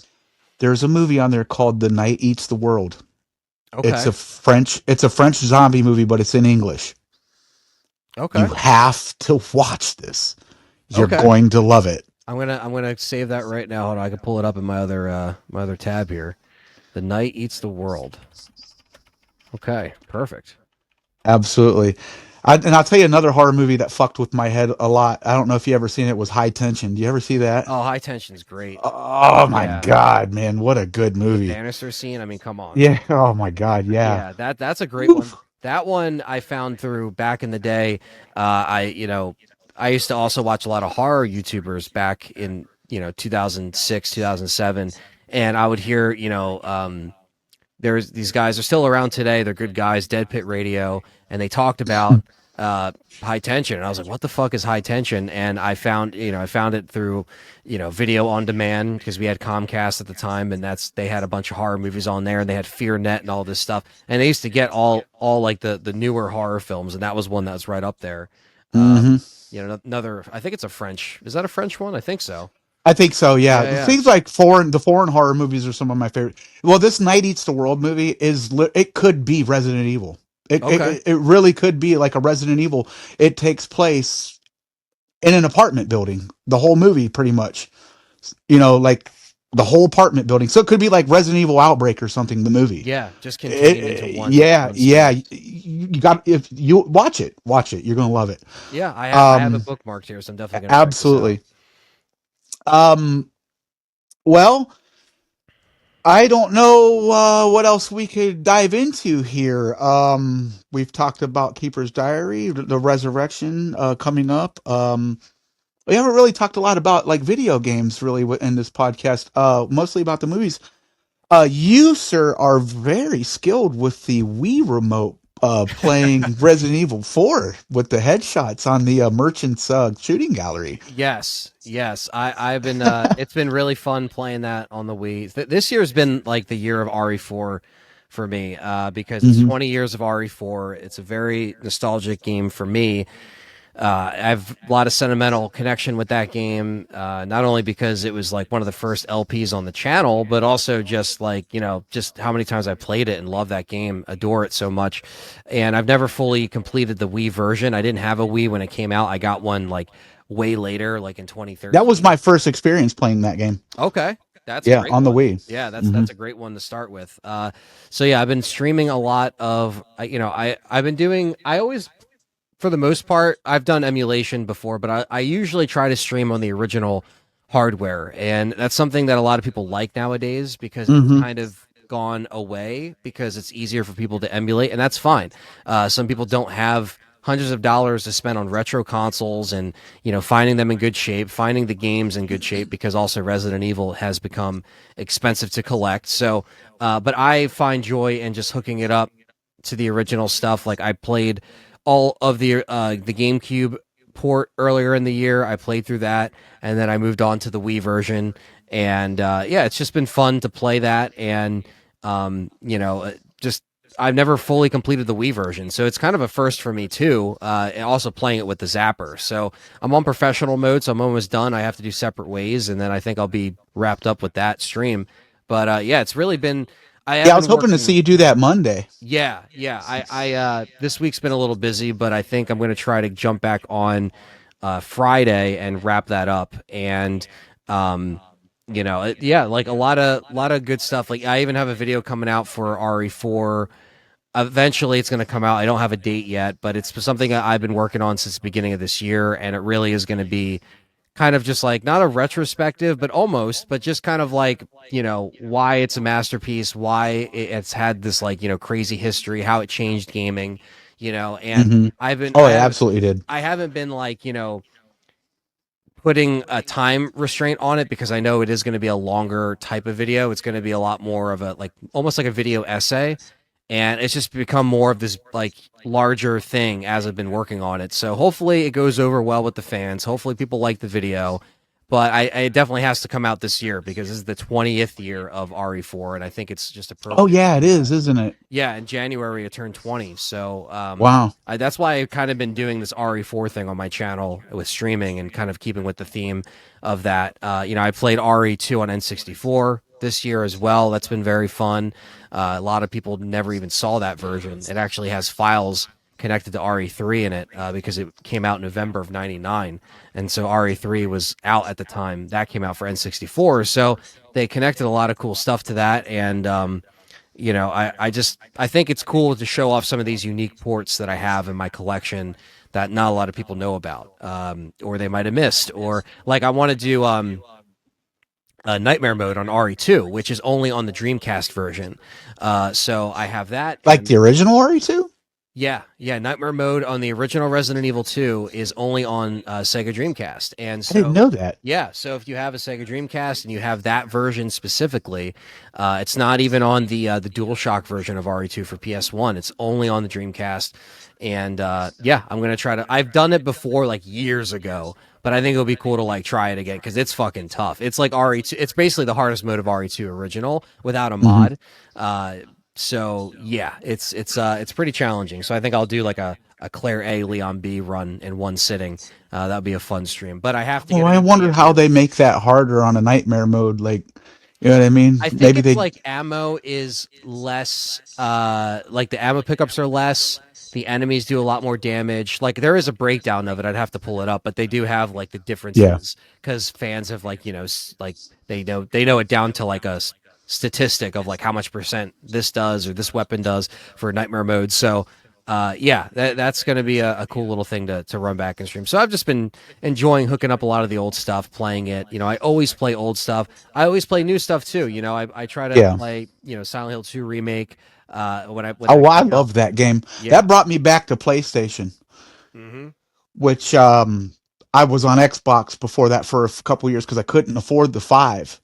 There's a movie on there called The Night Eats the World. Okay. It's a French zombie movie, but it's in English. You Okay. have to watch this. You're Okay. going to love it. I'm gonna save that right now. Hold on, I can pull it up in my other tab here. The Night Eats the World. Okay, perfect. Absolutely. And I'll tell you another horror movie that fucked with my head a lot. I don't know if you ever seen it. Was High Tension. Do you ever see that? Oh, High Tension's great. Oh my Yeah, god, man, what a good the movie. banister scene. I mean, come on. Yeah. Oh my god. Yeah. Yeah, that's a great one. Oof. That one I found through back in the day. I used to also watch a lot of horror YouTubers back in 2006, 2007, and I would hear there's these guys are still around today. They're good guys, Dead Pit Radio, and they talked about high tension. And I was like, what the fuck is high tension? And I found it through video on demand because we had Comcast at the time, and they had a bunch of horror movies on there, and they had Fear Net and all this stuff. And they used to get all like the newer horror films, and that was one that was right up there. Hmm. Another, I think it's a French. Is that a French one? I think so. I think so. Yeah, Yeah. yeah. Things like the foreign horror movies are some of my favorite. Well, this Night Eats the World movie it could be Resident Evil. It, Okay. it it really could be like a Resident Evil. It takes place in an apartment building. The whole movie, pretty much. Like the whole apartment building. So it could be like Resident Evil Outbreak or something. The movie. Yeah, just contained into Yeah, one yeah. space. You got if you watch it. You're gonna love it. Yeah, I have it Um, bookmarked here, so I'm definitely gonna check this out. absolutely. Um, well, I don't know what else we could dive into here. We've talked about Keeper's Diary, the Resurrection coming up. We haven't really talked a lot about like video games really in this podcast. Mostly about the movies. You, sir, are very skilled with the Wii remote, playing Resident Evil 4 with the headshots on the merchant's shooting gallery. Yes, yes. I've been it's been really fun playing that on the Wii. This year's been like the year of RE4 for me because it's Hmm. 20 years of RE4. It's a very nostalgic game for me. I have a lot of sentimental connection with that game, not only because it was like one of the first LPs on the channel, but also just like, just how many times I played it and love that game, adore it so much. And I've never fully completed the Wii version. I didn't have a Wii when it came out. I got one like way later, like in That was 2013. my first experience playing that game. Okay. That's a Yeah, great on the one. Wii. Yeah, that's Hmm. that's a great one to start with. So yeah, I've been streaming a lot of, I've been doing. I always for the most part, I've done emulation before, but I usually try to stream on the original hardware, and that's something that a lot of people like nowadays because it's Mm-hmm. kind of gone away because it's easier for people to emulate, and that's fine. Some people don't have hundreds of dollars to spend on retro consoles and finding them in good shape, finding the games in good shape because also Resident Evil has become expensive to collect. So, but I find joy in just hooking it up to the original stuff. Like I played all of the GameCube port earlier in the year. I played through that, and then I moved on to the Wii version. And yeah, it's just been fun to play that. And just I've never fully completed the Wii version, so it's kind of a first for me too. And also playing it with the Zapper. So I'm on professional mode, so I'm almost done. I have to do separate ways, and then I think I'll be wrapped up with that stream. But yeah, it's really been. I have Yeah, I was been hoping to see working. you do that Monday. Yeah. I this week's been a little busy, but I think I'm going to try to jump back on Friday and wrap that up. And yeah, like a lot of good stuff. Like I even have a video coming out for RE4. Eventually, it's going to come out. I don't have a date yet, but it's something that I've been working on since the beginning of this year, and it really is going to be kind of just like not a retrospective, but almost, but just kind of like, why it's a masterpiece, why it's had this like, crazy history, how it changed gaming, and Mm-hmm. I've been, Oh, it absolutely did. I haven't been like, putting a time restraint on it because I know it is going to be a longer type of video. It's going to be a lot more of a like almost like a video essay, and it's just become more of this like larger thing as I've been working on it. So hopefully it goes over well with the fans. Hopefully people like the video, but it definitely has to come out this year because this is the 20th year of RE4, and I think it's just Oh, appropriate. yeah, it is, isn't it? Yeah, in January it turned 20. So Wow. that's why I've kind of been doing this RE4 thing on my channel with streaming and kind of keeping with the theme of that. I played RE2 on N64 this year as well. That's been very fun. A lot of people never even saw that version. It actually has files connected to RE3 in it because it came out in November of '99, and so RE3 was out at the time that came out for N64. So they connected a lot of cool stuff to that, and I think it's cool to show off some of these unique ports that I have in my collection that not a lot of people know about, or they might have missed, or like I want to do Nightmare Mode on RE2, which is only on the Dreamcast version. So I have that, Like and the original RE2? yeah, Nightmare Mode on the original Resident Evil 2 is only on Sega Dreamcast, and I didn't so know that. yeah, so if you have a Sega Dreamcast and you have that version specifically, it's not even on the DualShock version of RE2 for PS1. It's only on the Dreamcast, and yeah, I'm gonna try to. I've done it before, like years ago, but I think it'll be cool to like try it again because it's fucking tough. It's like RE2. It's basically the hardest mode of RE2 original without a Mm-hmm. mod. So yeah, it's pretty challenging. So I think I'll do like a Claire A, Leon B run in one sitting. That would be a fun stream. But I have to Oh, get a I new wonder how PS2. they make that harder on a nightmare mode. Like, you know what I mean? I think Maybe it's they. like ammo is less. Like the ammo pickups are less. The enemies do a lot more damage. Like there is a breakdown of it. I'd have to pull it up, but they do have like the Yeah. differences because fans have like like they know it down to like a statistic of like how much percent this does or this weapon does for nightmare mode. So yeah, that's going to be a cool little thing to run back and stream. So I've just been enjoying hooking up a lot of the old stuff, playing it. I always play old stuff. I always play new stuff too. I try to Yeah. play Silent Hill 2 remake when Oh, that I came out. love that game. Yeah. That brought me back to PlayStation, Hmm. which I was on Xbox before that for a couple years because I couldn't afford the 5.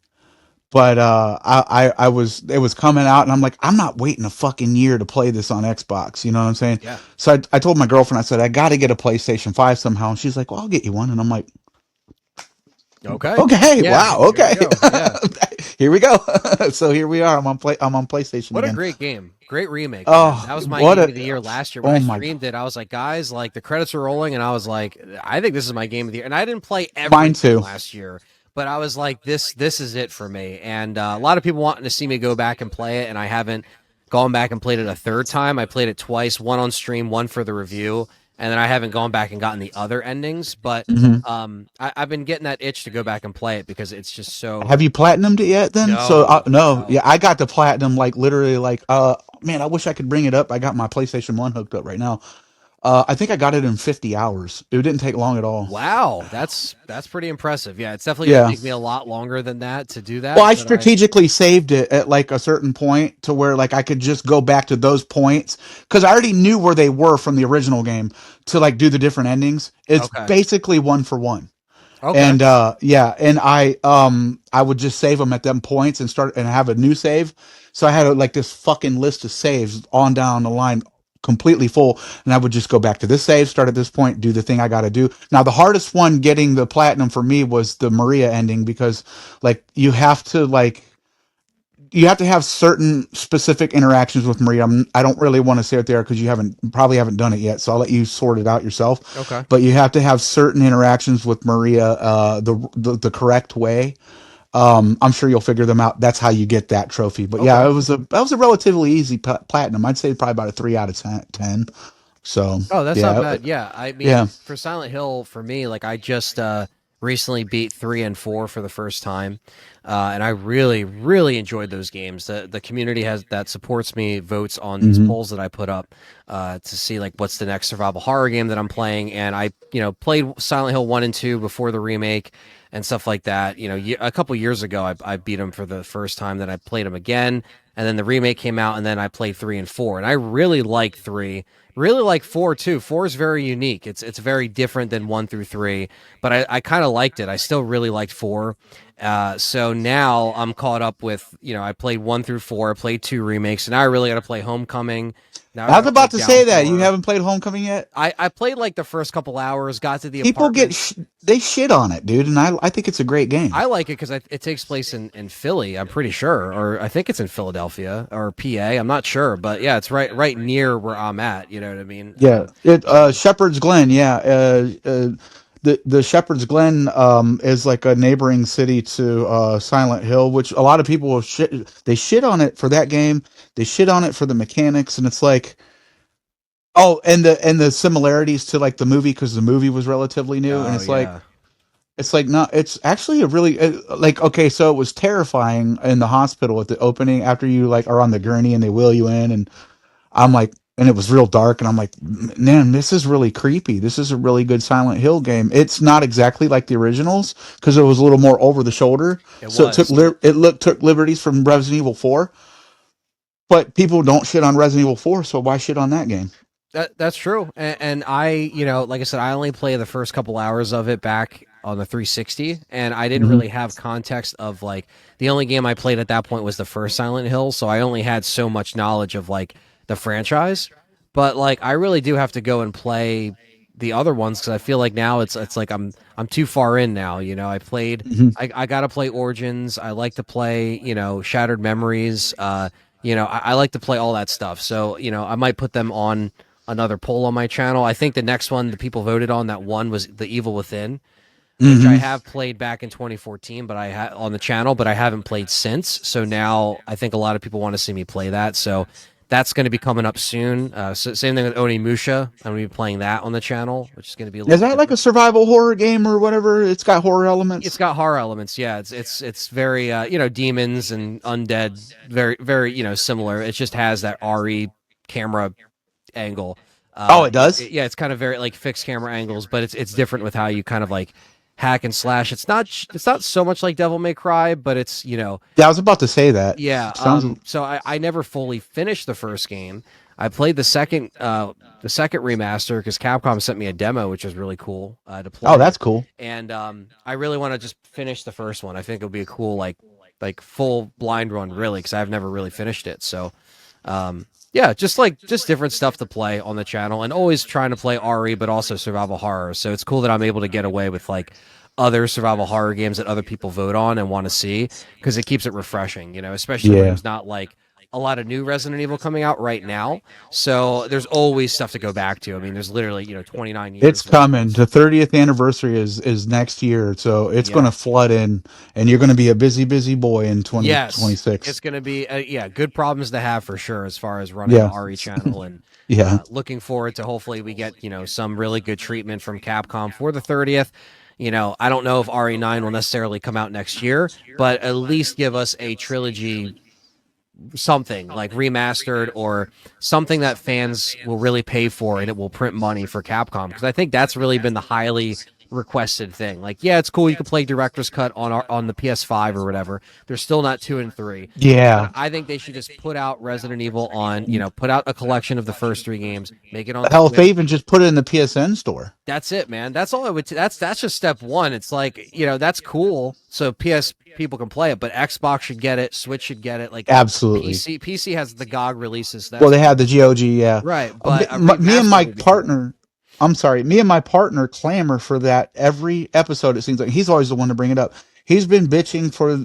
But I was it was coming out, and I'm like, I'm not waiting a fucking year to play this on Xbox. You know what I'm saying? Yeah. So I told my girlfriend, I said, I got to get a PlayStation 5 somehow. And she's like, well, I'll get you one. And I'm like, Okay. okay, Yeah. wow, Here we okay, go. Yeah. here we go. So here we are. I'm on PlayStation What a again. great game. Great remake, man. Oh, That was my what game a of the year last year. When oh I my, streamed it, I was like, guys, like the credits are rolling, and I was like, I think this is my game of the year. And I didn't play mine everything too. last year, but I was like, this is it for me. And a lot of people wanting to see me go back and play it, and I haven't gone back and played it a third time. I played it twice, one on stream, one for the review, and then I haven't gone back and gotten the other endings. But Hmm. I've been getting that itch to go back and play it because it's just so. Have you platinumed it yet? Then so No, no, no. yeah, I got the platinum like literally like man, I wish I could bring it up. I got my PlayStation 1 hooked up right now. I think I got it in 50 hours. It didn't take long at all. Wow, that's pretty impressive. Yeah, it's definitely going to Yeah. take me a lot longer than that to do Well, that, I but I strategically saved it at like a certain point to where like I could just go back to those points because I already knew where they were from the original game to like do the different endings. It's okay. basically one for one. Okay. And yeah, and I would just save them at them points and start and have a new save. So I had like this fucking list of saves on down the line completely full, and I would just go back to this save, start at this point, do the thing I got to do. Now the hardest one getting the platinum for me was the Maria ending because like you have to have certain specific interactions with Maria. I don't really want to say it there because you probably haven't done it yet, so I'll let you sort it out yourself. Okay. But you have to have certain interactions with Maria the correct way. I'm sure you'll figure them out. That's how you get that trophy. But yeah, Okay. that was a relatively easy platinum. I'd say probably about a 3 out of 10. So Oh, that's not yeah, bad. Yeah, I yeah. mean, for Silent Hill, for me, like I just recently beat 3 and 4 for the first time, and I really, really enjoyed those games. The community has that supports me votes on these Hmm. polls that I put up to see like what's the next survival horror game that I'm playing, and I played Silent Hill 1 and 2 before the remake and stuff like that. A couple years ago, I beat them for the first time. Then I played them again, and then the remake came out, and then I played 3 and 4, and I really like 3. Really like 4 too. 4 is very unique. It's very different than 1 through 3, but I kind of liked it. I still really liked 4. So now I'm caught up with I played 1 through 4, I played 2 remakes, and now I really got to play Homecoming. Now I I got was to play about to say that you Downpour. haven't played Homecoming yet. I played like the first couple hours, got to the People apartment. they shit on it, dude, and I think it's a great game. I like it because it takes place in Philly. I'm pretty sure, or I think it's in Philadelphia or PA. I'm not sure, but yeah, it's right near where I'm at. You know what I mean? Yeah, it So Shepherd's Glen. Yeah, the Shepherd's Glen is like a neighboring city to Silent Hill, which a lot of people will shit. They shit on it for that game. They shit on it for the mechanics, and it's like, oh, and the similarities to like the movie because the movie was relatively new, and oh yeah. it's like not. It's actually a really like okay. So it was terrifying in the hospital at the opening after you like are on the gurney and they wheel you in, and I'm like, and it was real dark, and I'm like, man, this is really creepy. This is a really good Silent Hill game. It's not exactly like the originals because it was a little more over the shoulder, It so was. took liberties from Resident Evil 4. But people don't shit on Resident Evil 4, so why shit on that game? That's true. And I, like I said, I only played the first couple hours of it back on the 360, and I didn't Hmm. really have context of like the only game I played at that point was the first Silent Hill, so I only had so much knowledge of like the franchise. But like I really do have to go and play the other ones because I feel like now it's like I'm too far in now. I played Hmm. I got to play Origins. I like to play Shattered Memories. I like to play all that stuff. So I might put them on another poll on my channel. I think the next one the people voted on that one was the Evil Within, which I Hmm. have played back in 2014, but I had on the channel, but I haven't played since. So now I think a lot of people want to see me play that. So that's going to be coming up soon. So same thing with Onimusha. I'm going to be playing that on the channel, which is going to be a Is little that like a different. survival horror game or whatever? It's got horror It's elements. got horror elements. Yeah, it's very demons and undead, very very similar. It just has that RE camera angle. Oh, it does. Yeah, it's kind of very like fixed camera angles, but it's different with how you kind of like hack and slash. It's not so much like Devil May Cry, but it's Yeah, I was about to say that. yeah. Sounds. So I never fully finished the first game. I played the second remaster because Capcom sent me a demo, which was really cool to Oh, play. that's cool. And I really want to just finish the first one. I think it'll be a cool like full blind run really because I've never really finished it. So yeah, just different stuff to play on the channel, and always trying to play RE, but also survival horror. So it's cool that I'm able to get away with like other survival horror games that other people vote on and want to see because it keeps it refreshing. Especially when Yeah. there's not like a lot of new Resident Evil coming out right now. So there's always stuff to go back to. I mean, there's literally 29 It's years of coming. The 30th anniversary is next year, so it's going yeah. to flood in, and you're going to be a busy boy in Yes, 2026. it's going to be yeah, good problems to have for sure as far as running the Yeah, RE channel and yeah, looking forward to hopefully we get some really good treatment from Capcom for the 30th. I don't know if RE9 will necessarily come out next year, but at least give us a trilogy something like remastered or something that fans will really pay for, and it will print money for Capcom, because I think that's really been the highly requested thing. Like, yeah, it's cool you can play director's cut on the PS5 or whatever. They're still not 2 and 3. Yeah. But I think they should just put out Resident Evil on, put out a collection of the first 3 games, make it on the Hell, if Switch. they even just put it in the PSN store. That's it, man. That's all I would. That's just step one. It's like, that's cool, so PS people can play it, but Xbox should get it, Switch should get it. Like Absolutely. PC has the GOG releases. So that's Well, they had the GOG, yeah. right, but a Me and remaster my would be cool. partner, I'm sorry, me and my partner clamor for that every episode. It seems like he's always the one to bring it up. He's been bitching for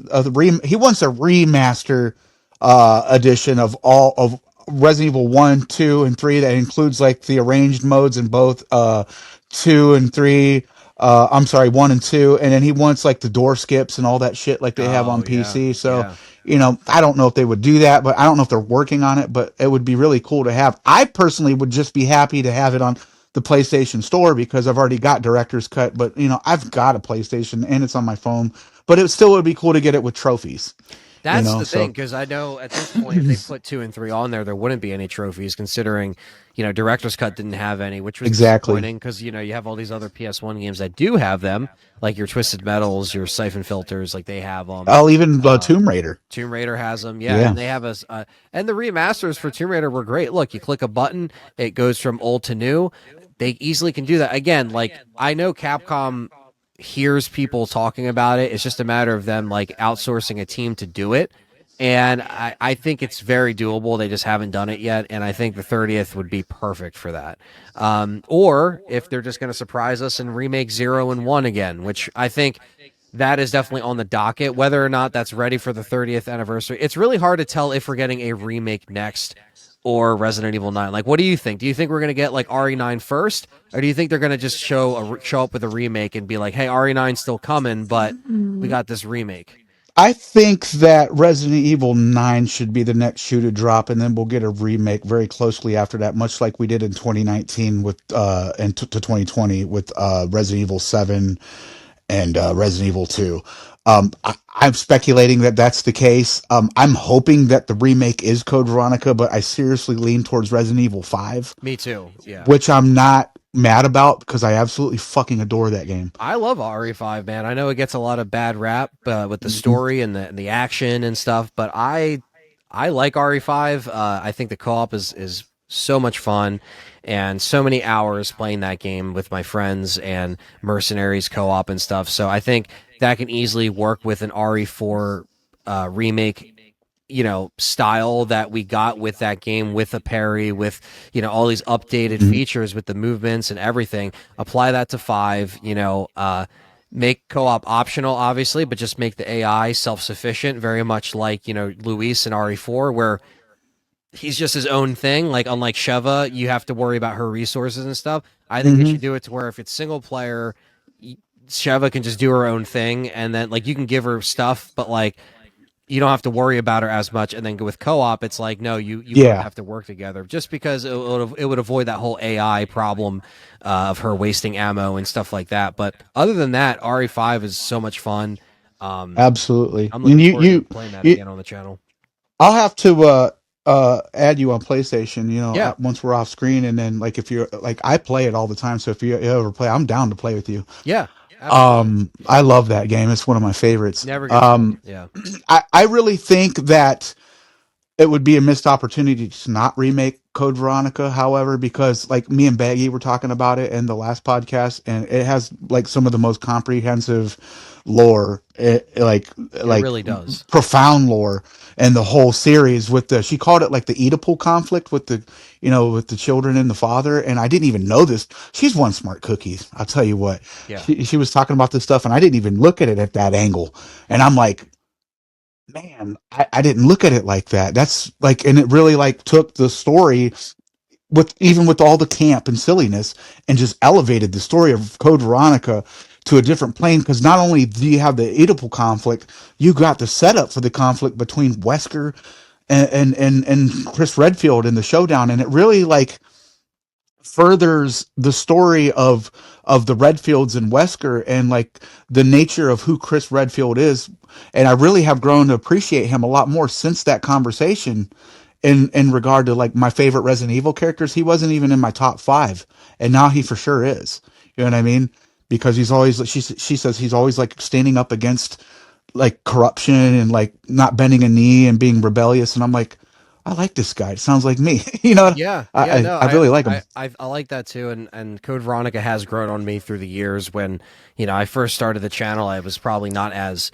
he wants a remaster edition of all of Resident Evil 1, 2, and 3 that includes like the arranged modes in both 2 and 3. I'm sorry, 1 and 2, and then he wants like the door skips and all that shit like they have Oh on yeah, PC. So, yeah. I don't know if they would do that, but I don't know if they're working on it, but it would be really cool to have. I personally would just be happy to have it on the PlayStation Store because I've already got Director's Cut, but I've got a PlayStation and it's on my phone, but it still would be cool to get it with trophies, That's the thing, so because I know at this point, if they put 2 and 3 on there wouldn't be any trophies, considering, Director's Cut didn't have any, which was exactly. disappointing, because, you have all these other PS1 games that do have them, like your Twisted Metals, your Siphon Filters, like they have them. I'll even Tomb Raider. Tomb Raider has them, yeah. And they have and the remasters for Tomb Raider were great. Look, you click a button, it goes from old to new. They easily can do that. Again, like, I know Capcom hears people talking about it. It's just a matter of them like outsourcing a team to do it. And I think it's very doable. They just haven't done it yet. And I think the 30th would be perfect for that. Or if they're just going to surprise us and remake 0 and 1 again, which I think that is definitely on the docket. Whether or not that's ready for the 30th anniversary, it's really hard to tell if we're getting a remake next or Resident Evil 9. Like, what do you think? Do you think we're going to get like RE9 first? Or do you think they're going to just show up with a remake and be like, hey, RE9's still coming, but we got this remake? I think that Resident Evil 9 should be the next shoe to drop, and then we'll get a remake very closely after that, much like we did in 2019 with and to 2020 with Resident Evil 7 and Resident Evil 2. I'm speculating that that's the case. I'm hoping that the remake is Code Veronica, but I seriously lean towards Resident Evil 5, Me too. Yeah. which I'm not mad about because I absolutely fucking adore that game. I love RE5, man. I know it gets a lot of bad rap with the story and the action and stuff, but I like RE5. I think the co-op is so much fun, and so many hours playing that game with my friends and Mercenaries co-op and stuff. So I think that can easily work with an RE4 remake, style that we got with that game, with a parry, with, all these updated features with the movements and everything. Apply that to 5, make co-op optional, obviously, but just make the AI self-sufficient, very much like, Luis in RE4, where he's just his own thing. Like, unlike Sheva, you have to worry about her resources and stuff. I think they should do it to where if it's single player, Sheva can just do her own thing, and then, like, you can give her stuff, but, like, you don't have to worry about her as much. And then with co-op, it's like, no, you have to work together, just because it would avoid that whole AI problem of her wasting ammo and stuff like that. But other than that, RE5 is so much fun. Absolutely. I'm looking forward to playing that again on the channel. I'll have to add you on PlayStation, Yeah. once we're off screen, and then like if you're like I play it all the time, so if you ever play, I'm down to play with you. Yeah. Absolutely. I love that game. It's one of my favorites. Never gets old. Yeah. I really think that it would be a missed opportunity to not remake Code Veronica, however, because like me and Baggy were talking about it in the last podcast, and it has like some of the most comprehensive lore, It really does. profound lore and the whole series with she called it like the Oedipal conflict with with the children and the father. And I didn't even know this. She's one smart cookie. I'll tell you what, Yeah. she was talking about this stuff and I didn't even look at it at that angle. And I'm like, man, I didn't look at it like that. That's like, and it really like took the story with all the camp and silliness and just elevated the story of Code Veronica to a different plane. Because not only do you have the Oedipal conflict, you got the setup for the conflict between Wesker and Chris Redfield in the showdown. And it really like furthers the story of the Redfields and Wesker, and like the nature of who Chris Redfield is. And I really have grown to appreciate him a lot more since that conversation. In regard to like my favorite Resident Evil characters, he wasn't even in my top 5, and now he for sure is. You know what I mean? Because he's always, she says he's always like standing up against like corruption and like not bending a knee and being rebellious. And I'm like, I like this guy. It sounds like me. You know, Yeah, yeah, no, I really like him. I like that too, and Code Veronica has grown on me through the years. When I first started the channel, I was probably not as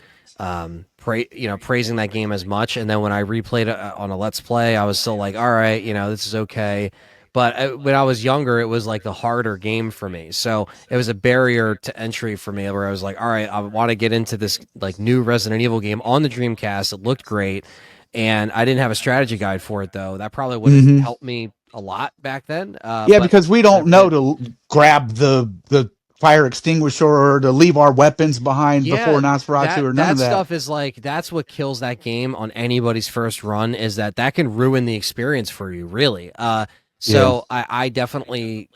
praising that game as much, and then when I replayed it on a Let's Play, I was still like, all right, this is okay. But when I was younger, it was like the harder game for me, so it was a barrier to entry for me. Where I was like, all right, I want to get into this like new Resident Evil game on the Dreamcast. It looked great. And I didn't have a strategy guide for it though. That probably would have Hmm. helped me a lot back then. Yeah, But because we don't whenever I know did, to grab the fire extinguisher or to leave our weapons behind before yeah, Nosferatu or none that of that. stuff is like that's what kills that game on anybody's first run is that can ruin the experience for you, really. Yeah. So I definitely,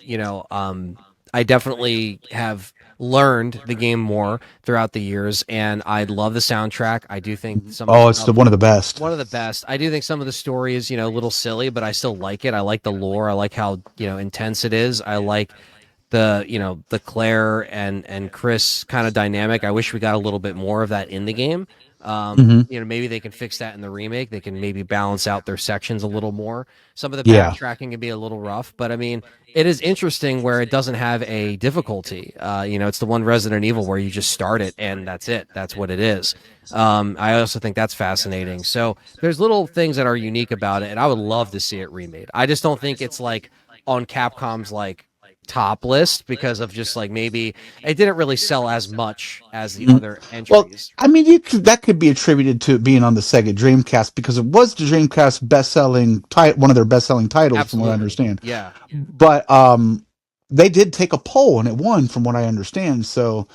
I definitely have learned the game more throughout the years, and I love the soundtrack. I do think Oh, it's one of the best. one of the best. I do think some of the story is, a little silly, but I still like it. I like the lore. I like how, intense it is. I like the Claire and Chris kind of dynamic. I wish we got a little bit more of that in the game. Hmm. Maybe they can fix that in the remake. They can maybe balance out their sections a little more. Some of the Yeah. backtracking can be a little rough, but I mean, it is interesting where it doesn't have a difficulty. It's the one Resident Evil where you just start it and that's it. That's what it is. I also think that's fascinating. So there's little things that are unique about it, and I would love to see it remade. I just don't think it's like on Capcom's like top list because of just like maybe it didn't really sell as much as the other Well, entries. I mean, that could be attributed to it being on the Sega Dreamcast because it was the Dreamcast one of their best-selling titles, from what I Absolutely. understand. Yeah. But they did take a poll and it won, from what I understand. So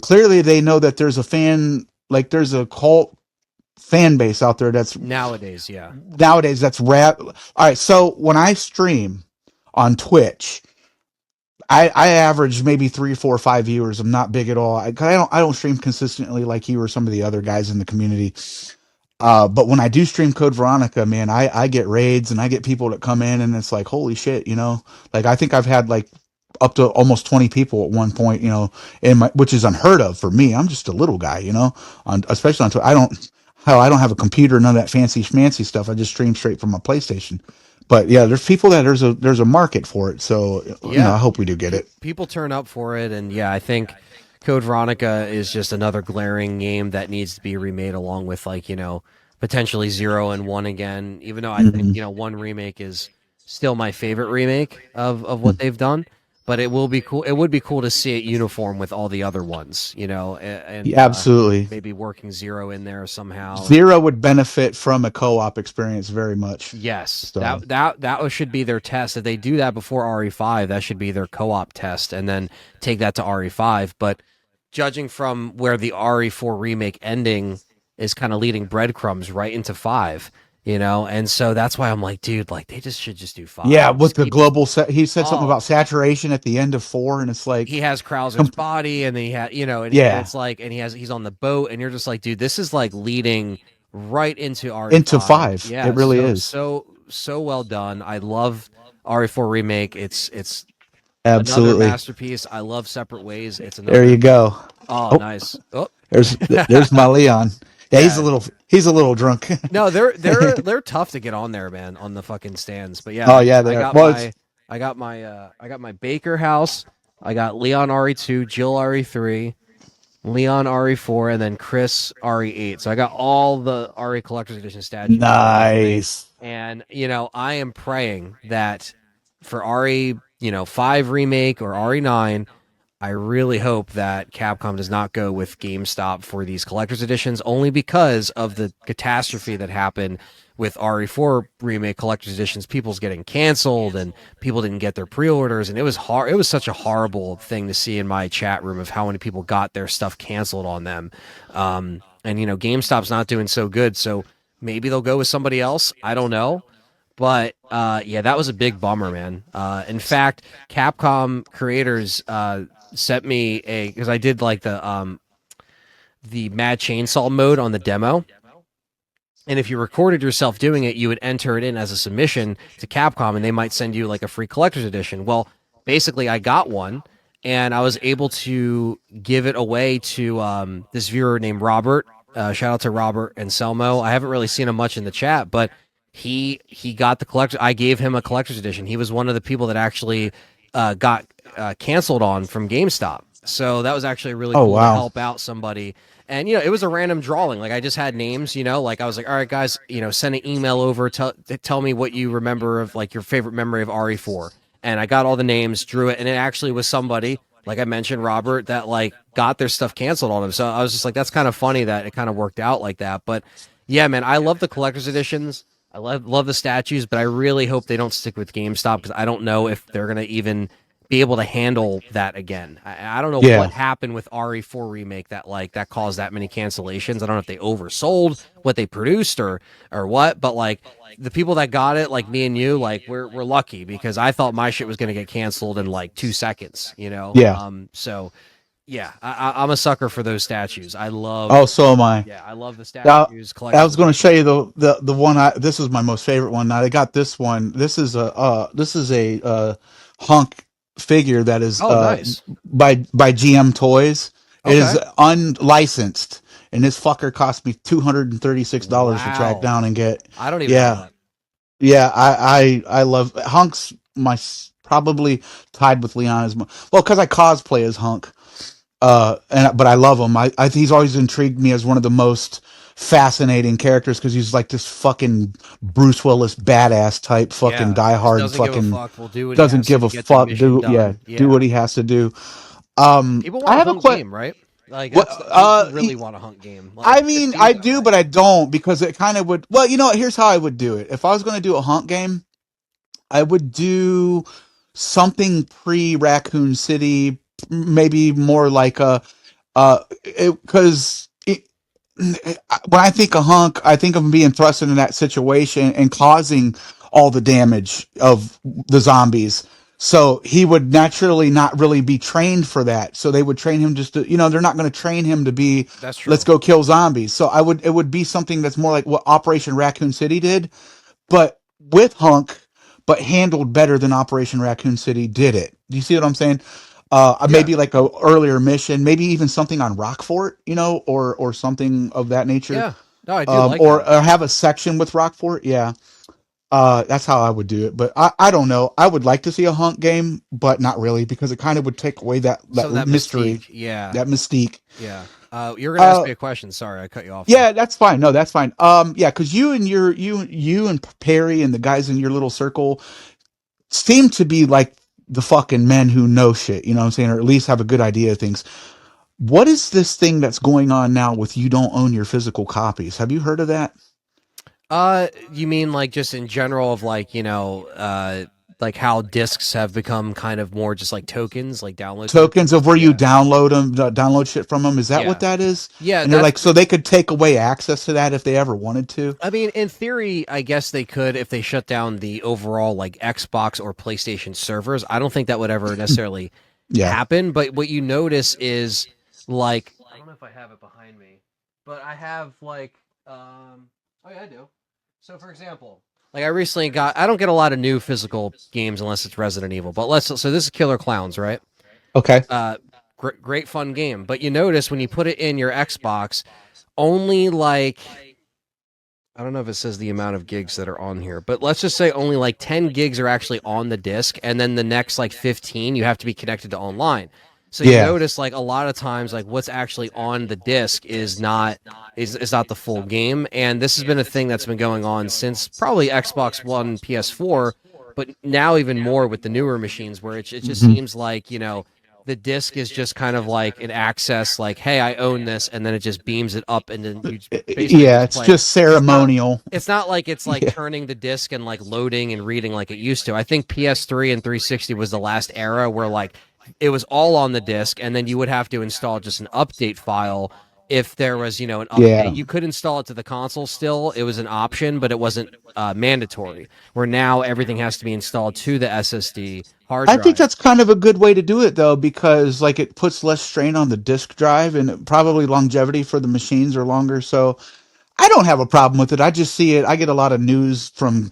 clearly, they know that there's a cult fan base out there that's Nowadays, yeah. nowadays that's rap. All right, so when I stream on Twitch, I average maybe 3, 4, 5 viewers. I'm not big at all. I don't stream consistently like you or some of the other guys in the community. But when I do stream Code Veronica, man, I get raids and I get people that come in and it's like, holy shit, like I think I've had like up to almost 20 people at one point, which is unheard of for me. I'm just a little guy, especially on Twitch. I don't have a computer, none of that fancy schmancy stuff. I just stream straight from my PlayStation. But yeah, there's people that there's a market for it. So, Yeah. I hope we do get it. People turn up for it, and yeah, I think Code Veronica is just another glaring game that needs to be remade along with like, potentially 0 and 1 again, even though I think, Mhm. 1 remake is still my favorite remake of what they've done. But it will be cool. It would be cool to see it uniform with all the other ones, and Yeah, absolutely. maybe working 0 in there somehow. Zero would benefit from a co-op experience very much. Yes, So, that should be their test. If they do that before RE5, that should be their co-op test, and then take that to RE5. But judging from where the RE4 remake ending is kind of leading breadcrumbs right into 5, and so that's why I'm like, dude, like they should just do 5. yeah, with Just the keep global he said something oh, about saturation at the end of 4, and it's like, he has Krauser's body, and then he had, and yeah, it's like, and he's on the boat, and you're just like, dude, this is like leading right into into RE5. 5. It Yeah, really so is. so so well done. I love RE4 remake. It's another Absolutely. masterpiece. I love Separate Ways. It's There another. you go. Oh, Oh, nice. Oh, there's my Leon. Yeah, yeah. he's a little drunk. No, they're tough to get on there, man, on the fucking stands. But yeah, Oh yeah, there. Well, it's I got my Baker house. I got Leon RE2, Jill RE3, Leon RE4, and then Chris RE8. So I got all the RE Collector's Edition statues behind me. nice. And, I am praying that for RE, 5 remake or RE9, I really hope that Capcom does not go with GameStop for these collector's editions, only because of the catastrophe that happened with RE4 remake collector's editions. People's getting canceled, and people didn't get their pre-orders, and it was hard. It was such a horrible thing to see in my chat room of how many people got their stuff canceled on them. And GameStop's not doing so good, so maybe they'll go with somebody else. I don't know. But yeah, that was a big bummer, man. In fact, Capcom creators sent me a because I did like the Mad Chainsaw mode on the demo. And if you recorded yourself doing it, you would enter it in as a submission to Capcom, and they might send you like a free collector's edition. Well, basically, I got one, and I was able to give it away to this viewer named Robert. Shout out to Robert and Selmo. I haven't really seen him much in the chat, but he got the collector. I gave him a collector's edition. He was one of the people that actually got canceled on from GameStop. So that was actually really Oh cool to wow. help out somebody. And it was a random drawing. Like I just had names, like I was like, all right, guys, send an email over. Tell me what you remember of like your favorite memory of RE4. And I got all the names, drew it, and it actually was somebody, like I mentioned, Robert, that like got their stuff canceled on him. So I was just like, that's kind of funny that it kind of worked out like that. But yeah, man, I love the collector's editions. I love the statues, but I really hope they don't stick with GameStop because I don't know if they're gonna even be able to handle that again. I don't know Yeah. what happened with RE4 remake that caused that many cancellations. I don't know if they oversold what they produced or what, but like the people that got it, like me and you, like we're lucky because I thought my shit was gonna get canceled in like 2 seconds. Yeah. So yeah, I'm a sucker for those statues. I love. Oh, so am I. Yeah, I love the Now, statues. I Collector's was going to show editions. you the one. This is my most favorite one. Now I got this one. This is a hunk figure that is Oh, nice. by GM Toys. It is Okay. unlicensed, and this fucker cost me $236 to track Wow. down and get. I don't even have Yeah, that. yeah. I love Hunk's probably tied with Leon as well because I cosplay as Hunk. But I love him. He's always intrigued me as one of the most fascinating characters because he's like this fucking Bruce Willis badass type, fucking Yeah, just diehard, doesn't give a fucking fuck. Will do what he doesn't has to give to a get the fuck. mission done. Do Yeah. what he has to do. People I want a have a hunt question. game, right? Like What? people really want a hunt game. Like I it mean, seems I that do, way. but I don't because it kind of would. Well, here's how I would do it. If I was going to do a hunt game, I would do something pre Raccoon City, maybe more like a because when I think of Hunk, I think of him being thrust into that situation and causing all the damage of the zombies. So he would naturally not really be trained for that. So they would train him just to, they're not going to train him to be, That's let's true. go kill zombies. So it would be something that's more like what Operation Raccoon City did, but with Hunk, but handled better than Operation Raccoon City did it. Do you see what I'm saying? Yeah. Maybe like a earlier mission, maybe even something on Rockfort, or something of that nature. Yeah. No, I do like that. Or have a section with Rockfort. Yeah. That's how I would do it. But I don't know. I would like to see a Hunk game, but not really because it kind of would take away that Some of that mystery, mystique. Yeah. that mystique. Yeah. You're gonna ask Uh, me a question. Sorry, I cut you off there. yeah, that's fine. No, that's fine. Yeah, because you and Perry and the guys in your little circle seem to be like the fucking men who know shit, you know what I'm saying, or at least have a good idea of things. What is this thing that's going on now with you don't own your physical copies? Have you heard of that? You mean like just in general of like like how discs have become kind of more just like tokens, like download Tokens tokens? of where you Yeah. download them, download shit from them. Is that what Yeah. that is? Yeah. And they're That's like, so they could take away access to that if they ever wanted to. I mean, in theory, I guess they could if they shut down the overall like Xbox or PlayStation servers. I don't think that would ever necessarily Yeah. happen, but what you notice is like I don't know if I have it behind me, but I have like oh yeah, I do. So for example, like I don't get a lot of new physical games unless it's Resident Evil, but so this is Killer Clowns, right? Okay. Uh great fun game, but you notice when you put it in your Xbox, only like I don't know if it says the amount of gigs that are on here, but let's just say only like 10 gigs are actually on the disc, and then the next like 15 you have to be connected to online. So you Yeah. notice like a lot of times like what's actually on the disc is not the full game, and this has been a thing that's been going on since probably Xbox One, PS4, but now even more with the newer machines where it just Mhm. seems like the disc is just kind of like an access, like, hey, I own this, and then it just beams it up, and then you basically Yeah, just it's play. just It's not. ceremonial. It's not like it's like Yeah. turning the disc and like loading and reading like it used to. I think PS3 and 360 was the last era where like it was all on the disc, and then you would have to install just an update file if there was, an Yeah. update. You could install it to the console still. It was an option, but it wasn't mandatory. Where now everything has to be installed to the SSD hard I think drive. that's kind of a good way to do it though, because like it puts less strain on the disk drive and probably longevity for the machines are longer. So I don't have a problem with it. I just see it. I get a lot of news from,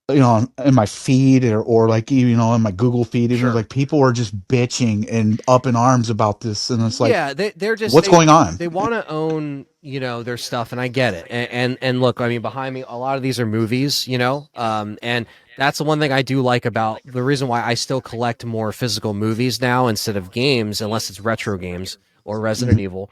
in my feed or like, in my Google feed, even Sure. like people are just bitching and up in arms about this. And it's like, Yeah, they're just what's going on? they want to own, their stuff, and I get it. And look, I mean, behind me, a lot of these are movies, and that's the one thing I do like about the reason why I still collect more physical movies now instead of games, unless it's retro games or Resident Mhm. Evil.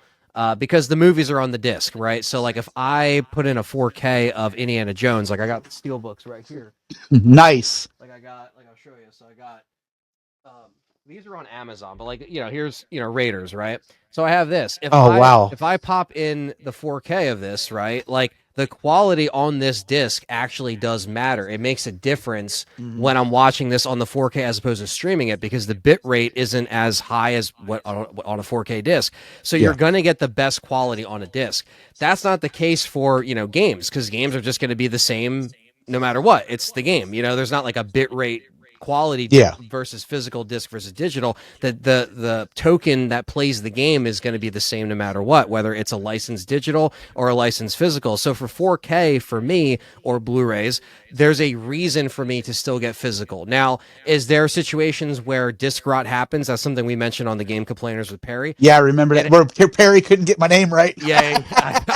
Because the movies are on the disc, right? So, like, if I put in a 4K of Indiana Jones, like I got the steel books right here, Nice. like I'll show you. So I got um, these are on Amazon, but like here's Raiders, right? So I have this. If Oh, I wow. if I pop in the 4K of this, right, like the quality on this disc actually does matter. It makes a difference Mhm. when I'm watching this on the 4K as opposed to streaming it because the bit rate isn't as high as what on a 4K disc. So you're Yeah. gonna get the best quality on a disc. That's not the case for games because games are just going to be the same no matter what. It's the game. There's not like a bit rate quality Yeah. versus physical disc versus digital. The token that plays the game is going to be the same no matter what, whether it's a licensed digital or a licensed physical. So for 4K for me or Blu-rays, there's a reason for me to still get physical. Now, is there situations where disc rot happens? That's something we mentioned on the Game Complainers with Perry. Yeah, I remember that And where Perry couldn't get my name right. yeah,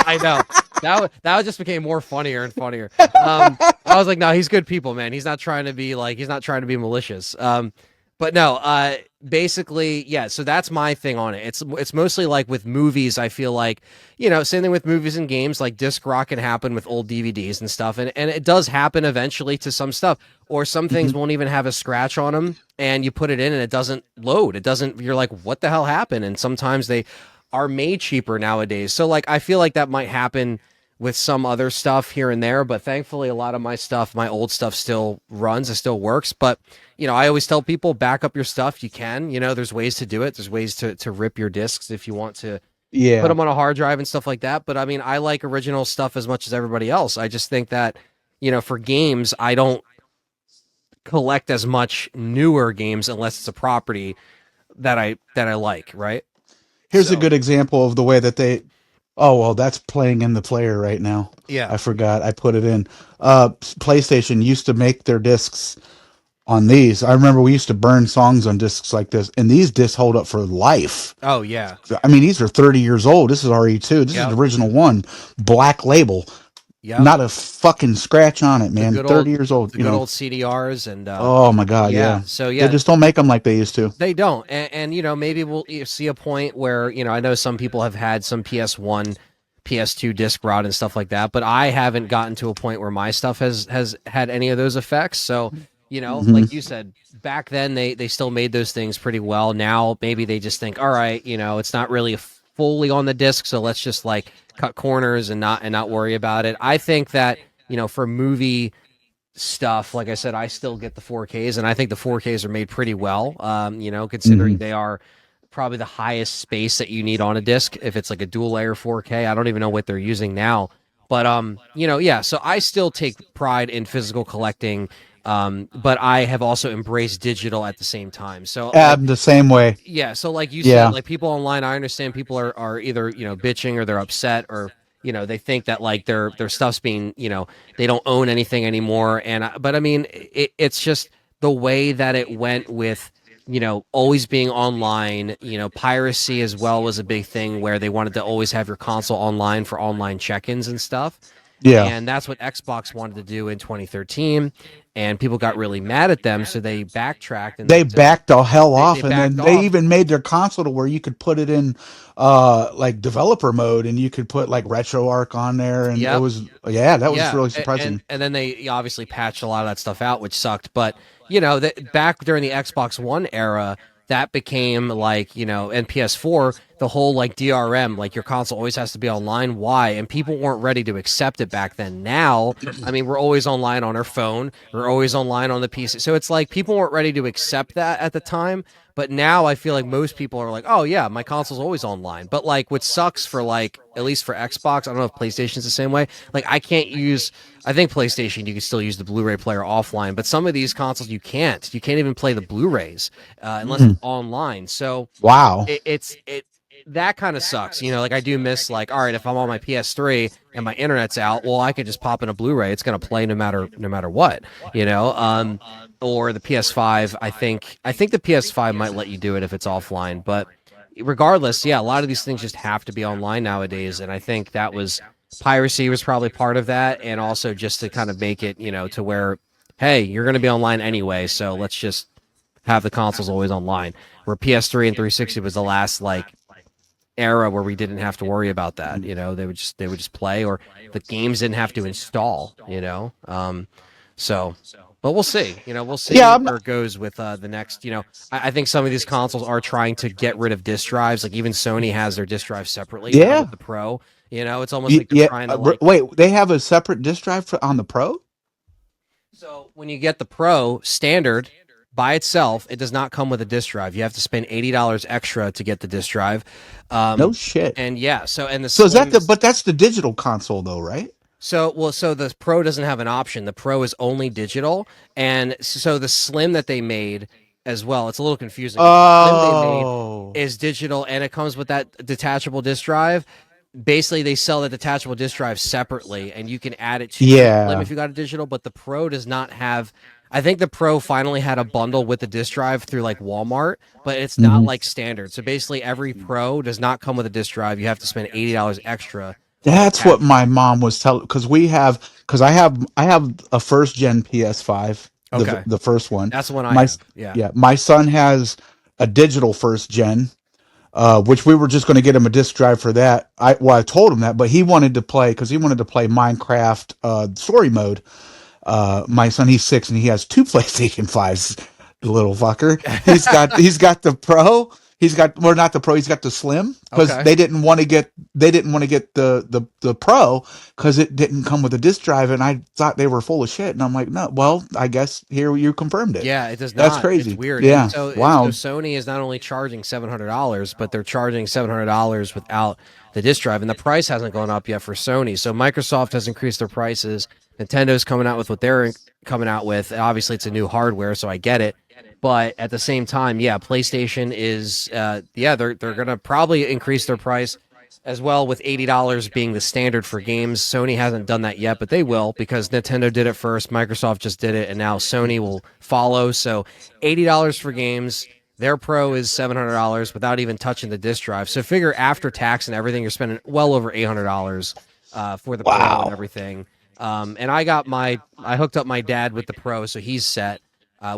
I know. That just became more funnier and funnier. I was like, no, he's good people, man. He's not trying to be malicious. But no, basically, yeah. So that's my thing on it. It's mostly like with movies. I feel like same thing with movies and games. Like disc rot can happen with old DVDs and stuff, and it does happen eventually to some stuff. Or some things Mhm. won't even have a scratch on them, and you put it in and it doesn't load. It doesn't. You're like, what the hell happened? And sometimes they are made cheaper nowadays. So like I feel like that might happen with some other stuff here and there, but thankfully a lot of my stuff, my old stuff still runs, it still works. But I always tell people back up your stuff. You can, there's ways to do it. There's ways to rip your discs if you want to put Yeah. them on a hard drive and stuff like that. But I mean, I like original stuff as much as everybody else. I just think that, for games, I don't collect as much newer games unless it's a property that I like, right? Here's a So good example of the way that they. Oh well, that's playing in the player right now. yeah. I forgot. I put it in. PlayStation used to make their discs on these. I remember we used to burn songs on discs like this, and these discs hold up for life. Oh yeah. I mean, these are 30 years old. This is RE2. This is the Yep. original one, black label, Yep. not a fucking scratch on it, the man. good old 30 years old. the good old CDRs and Oh my god, yeah. yeah. So They yeah, just don't make them like they used to. they don't. And maybe we'll see a point where, I know some people have had some PS1, PS2 disc rot and stuff like that, but I haven't gotten to a point where my stuff has had any of those effects. So, Hmm. like you said, back then they still made those things pretty well. Now maybe they just think, all right, it's not really fully on the disc, so let's just like cut corners and not worry about it. I think that, for movie stuff, like I said, I still get the 4Ks, and I think the 4Ks are made pretty well. Considering Hmm. they are probably the highest space that you need on a disc. If it's like a dual layer 4K, I don't even know what they're using now. But yeah. So I still take pride in physical collecting, but I have also embraced digital at the same time. So like The same way. yeah, so like you said, Yeah. like people online, I understand people are either bitching or they're upset or they think that like their stuff's being they don't own anything anymore. But I mean it's just the way that it went with always being online. Piracy as well was a big thing where they wanted to always have your console online for online check-ins and stuff. Yeah. And that's what Xbox wanted to do in 2013, and people got really mad at them, so they backtracked and They they said backed the hell they off, and backed then they off. even made their console to where you could put it in like developer mode, and you could put like RetroArch on there, and it Yep. was, yeah, that was Yeah, really and surprising. and then they obviously patched a lot of that stuff out, which sucked. But back during the Xbox One era, that became like and PS4, the whole like DRM, like your console always has to be online. Why? And people weren't ready to accept it back then. Now, I mean, we're always online on our phone. We're always online on the PC. So it's like people weren't ready to accept that at the time. But now I feel like most people are like, oh yeah, my console's always online. But like what sucks for like, at least for Xbox, I don't know if PlayStation's the same way. Like I can't use, I think PlayStation, you can still use the Blu-ray player offline, but some of these consoles you can't. You can't even play the Blu-rays unless it's online. So Wow. it that kind of sucks. You know, like I do miss like, all right, if I'm on my PS3 and my internet's out, well, I could just pop in a Blu-ray. It's gonna play no matter what. You know, or the PS5. I think the PS5 might let you do it if it's offline, but regardless, yeah, a lot of these things just have to be online nowadays, and I think that was piracy was probably part of that, and also just to kind of make it, you know, to where, hey, you're going to be online anyway, so let's just have the consoles always online. Where PS3 and 360 was the last like era where we didn't have to worry about that. You know, they would just play, or the games didn't have to install. You know, so. But we'll see. You know, we'll see Yeah, where it goes with the next. You know, I think some of these consoles are trying to get rid of disk drives. Like even Sony has their disk drive separately now yeah, with the Pro. You know, it's almost like they're yeah. trying to like. Wait, they have a separate disk drive on the Pro? So when you get the Pro standard by itself, it does not come with a disk drive. You have to spend $80 extra to get the disk drive. No shit. And yeah, so and the So is that Slim. but that's the digital console though, right? So the Pro doesn't have an option. The Pro is only digital, and so the Slim that they made as well. It's a little confusing. The Slim they made Oh, is digital, and it comes with that detachable disk drive. Basically, they sell the detachable disk drive separately, and you can add it to your Slim yeah. if you got a digital. But the Pro does not have. I think the Pro finally had a bundle with the disk drive through like Walmart, but it's not Mhm. like standard. So basically, every Pro does not come with a disk drive. You have to spend $80 extra to That's what attach it. my mom was telling because I have a first gen PS5, Okay. the first one. That's the one I My have. Yeah. yeah, my son has a digital first gen, which we were just going to get him a disc drive for that. I told him that, but he wanted to play because he wanted to play Minecraft story mode. My son, he's 6 and he has two PlayStation 5s. The little fucker. He's got the Pro. He's got well, not the Pro. He's got the Slim because Okay. they didn't want to get the Pro because it didn't come with a disc drive, and I thought they were full of shit. And I'm like, no. Well, I guess here you confirmed it. Yeah, it does That's not. It's crazy. weird. And Yeah. so Wow. Sony is not only charging $700, but they're charging $700 without the disc drive, and the price hasn't gone up yet for Sony. So Microsoft has increased their prices. Nintendo's coming out with what they're coming out with. Obviously, it's a new hardware, so I get it. But at the same time, yeah, PlayStation is, yeah, they're gonna probably increase their price as well, with $80 being the standard for games. Sony hasn't done that yet, but they will because Nintendo did it first, Microsoft just did it, and now Sony will follow. So $80 for games. Their Pro is $700 without even touching the disc drive. So figure after tax and everything, you're spending well over $800 for the Pro and Wow. everything. And I hooked up my dad with the Pro, so he's set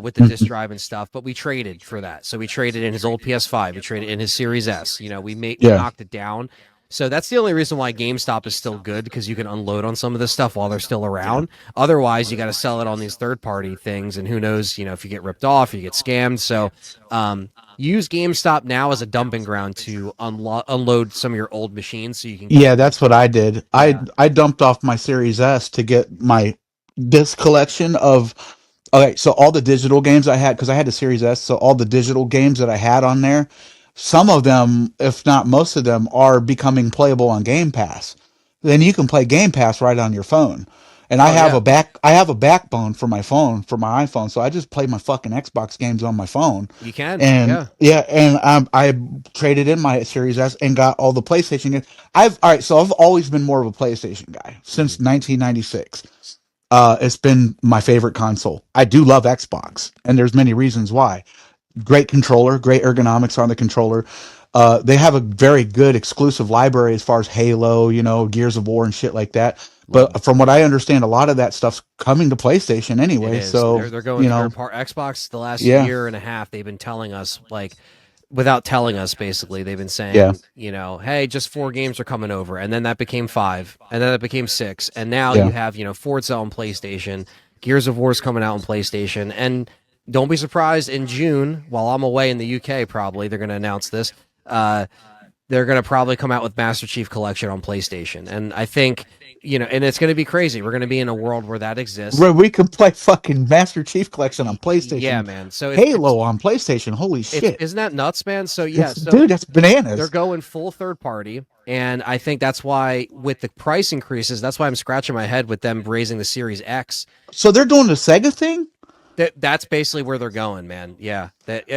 with the disc drive and stuff. But we traded for that. So we traded in his old PS5. We traded in his Series S. You know, we Yeah. knocked it down. So that's the only reason why GameStop is still good, because you can unload on some of this stuff while they're still around. Otherwise, you got to sell it on these third-party things, and who knows, you know, if you get ripped off, you get scammed. So use GameStop now as a dumping ground to unload some of your old machines, so you can get. Yeah, that's what I did. I Yeah. I dumped off my Series S to get my disc collection of. Okay, so all the digital games I had because I had the Series S, so all the digital games that I had on there, some of them, if not most of them, are becoming playable on Game Pass. Then you can play Game Pass right on your phone. And Oh yeah, I have a backbone for my phone, for my iPhone, so I just play my fucking Xbox games on my phone. you can. And Yeah. yeah, and I traded in my Series S and got all the PlayStation games. All right, so I've always been more of a PlayStation guy since 1996. It's been my favorite console. I do love Xbox, and there's many reasons why. Great controller, great ergonomics on the controller. They have a very good exclusive library as far as Halo, Gears of War and shit like that. Love it. But from what I understand, a lot of that stuff's coming to PlayStation It anyway. is. So, They're going through part Xbox the last yeah, year and a half. They've been telling us, like, without telling us, basically, they've been yeah, saying, you know, hey, just 4 games are coming over, and then that became 5, and then that became 6, and now you yeah. have, you know, Forza on PlayStation, Gears of War's coming out on PlayStation, and don't be surprised in June, while I'm away in the UK, probably they're going to announce this. they're going to probably come out with Master Chief Collection on PlayStation. And I think, and it's going to be crazy. We're going to be in a world where that exists. Where we can play fucking Master Chief Collection on Yeah, PlayStation, man. So Halo on PlayStation. Holy shit. isn't that nuts, man? So yeah, It's, so dude, that's they're bananas. going full third party. And I think that's why with the price increases, that's why I'm scratching my head with them raising the Series X. So they're doing the Sega thing? That's basically where they're going, man. Yeah.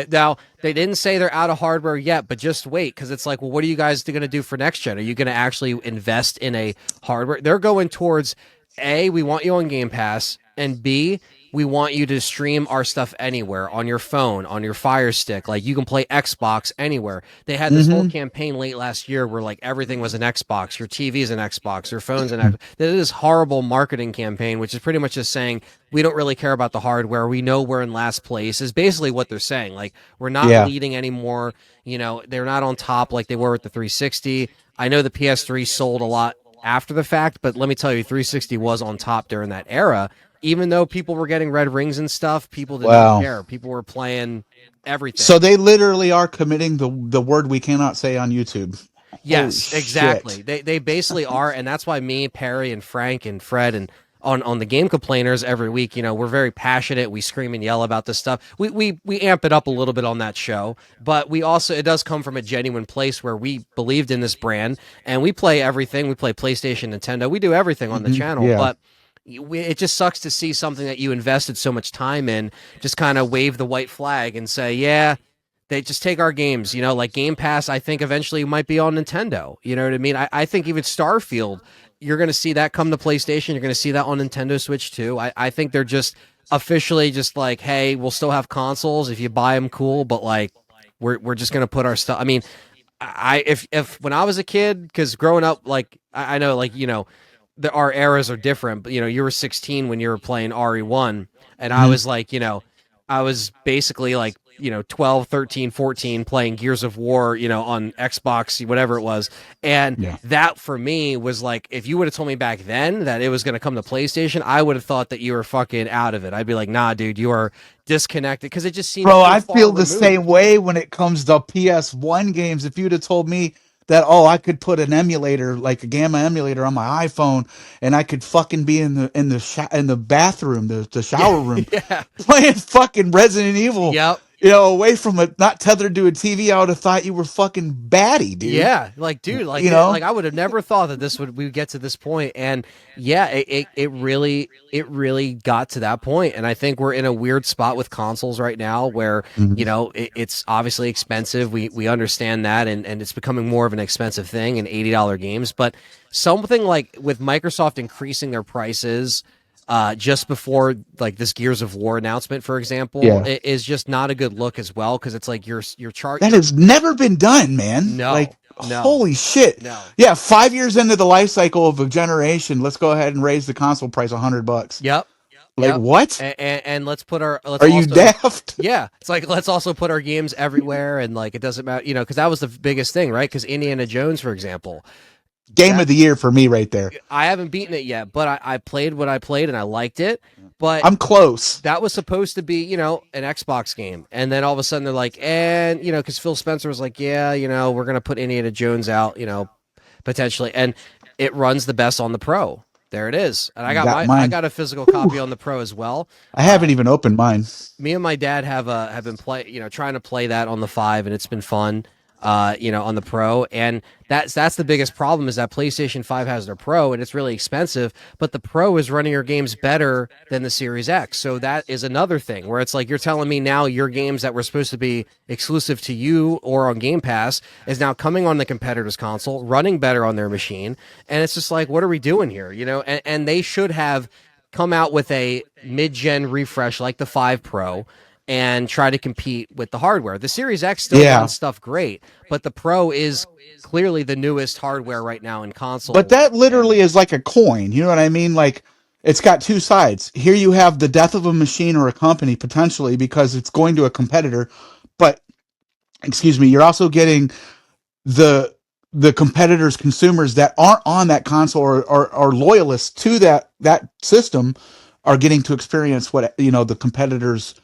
Now they didn't say they're out of hardware yet, but just wait, because it's like, well, what are you guys going to do for next gen? Are you going to actually invest in a hardware? They're going towards A, we want you on Game Pass, and B, we want you to stream our stuff anywhere on your phone, on your Fire Stick. Like you can play Xbox anywhere. They had this whole campaign late last year where like everything was an Xbox. Your TV's an Xbox. Your phone's an Xbox. This horrible marketing campaign, which is pretty much just saying we don't really care about the hardware. We know we're in last place is basically what they're saying. Like we're not Yeah. leading anymore. They're not on top like they were with the 360. I know the PS3 sold a lot after the fact, but let me tell you, 360 was on top during that era. Even though people were getting red rings and stuff, people did not Wow. care. People were playing everything. So they literally are committing the word we cannot say on YouTube. Yes, Holy exactly. shit. They basically are, and that's why me, Perry, and Frank and Fred and on the game complainers every week, we're very passionate. We scream and yell about this stuff. We amp it up a little bit on that show, but it does come from a genuine place where we believed in this brand and we play everything. We play PlayStation, Nintendo. We do everything on the channel, Yeah. but it just sucks to see something that you invested so much time in just kind of wave the white flag and say, yeah, they just take our games, like Game Pass. I think eventually might be on Nintendo. You know what I mean? I think even Starfield, you're going to see that come to PlayStation. You're going to see that on Nintendo Switch too. I think they're just officially just like, hey, we'll still have consoles if you buy them, cool. But like, we're just going to put our stuff. I mean, if when I was a kid, because growing up, like I know, like our eras are different. But you were 16 when you were playing RE1, and I was like, I was basically like 12, 13, 14 playing Gears of War, on Xbox, whatever it was. And that for me was like, if you would have told me back then that it was going to come to PlayStation, I would have thought that you were fucking out of it. I'd be like, nah, dude, you are disconnected, because it just seems Bro, so I far feel the removed. same way when it comes to PS1 games. If you'd have told me that, I could put an emulator, like a Gamma emulator, on my iPhone, and I could fucking be in the bathroom, the shower room, Yeah. playing fucking Resident Evil. Yep. Away from it, not tethered to a TV, I would have thought you were fucking batty, dude. Yeah, like dude, like like I would have never thought that we would get to this point, and yeah, it really got to that point, and I think we're in a weird spot with consoles right now, where it's obviously expensive. We understand that, and it's becoming more of an expensive thing, and $80 games, but something like with Microsoft increasing their prices. Just before like this Gears of War announcement, for example, it is just not a good look as well, because it's like your chart that has never been done, man. No, like no. holy shit. No. Yeah, 5 years into the life cycle of a generation, let's go ahead and raise the console price $100. Yep. Like what? And let's put our Are you daft? Yeah, it's like let's also put our games everywhere, and like it doesn't matter, because that was the biggest thing, right? Because Indiana Jones, for example, Game of the year for me right there. I haven't beaten it yet, but I played what I played and I liked it. But I'm close. That was supposed to be, an Xbox game. And then all of a sudden they're like, and, because Phil Spencer was like, yeah, we're going to put Indiana Jones out, potentially. And it runs the best on the Pro. There it is. And I got a physical copy on the Pro as well. I haven't even opened mine. Me and my dad have been trying to play that on the 5, and it's been fun. On the Pro, and that's the biggest problem, is that PlayStation 5 has their Pro, and it's really expensive, but the Pro is running your games better than the Series X. So that is another thing where it's like, you're telling me now your games that were supposed to be exclusive to you or on Game Pass is now coming on the competitor's console, running better on their machine, and it's just like, what are we doing here? And they should have come out with a mid-gen refresh like the 5 Pro and try to compete with the hardware. The Series X still runs stuff great, but the Pro is clearly the newest hardware right now in console. But that literally is like a coin. You know what I mean? Like, it's got two sides. Here you have the death of a machine or a company, potentially, because it's going to a competitor. But, excuse me, you're also getting the competitors' consumers that aren't on that console or are loyalists to that system are getting to experience what, the competitors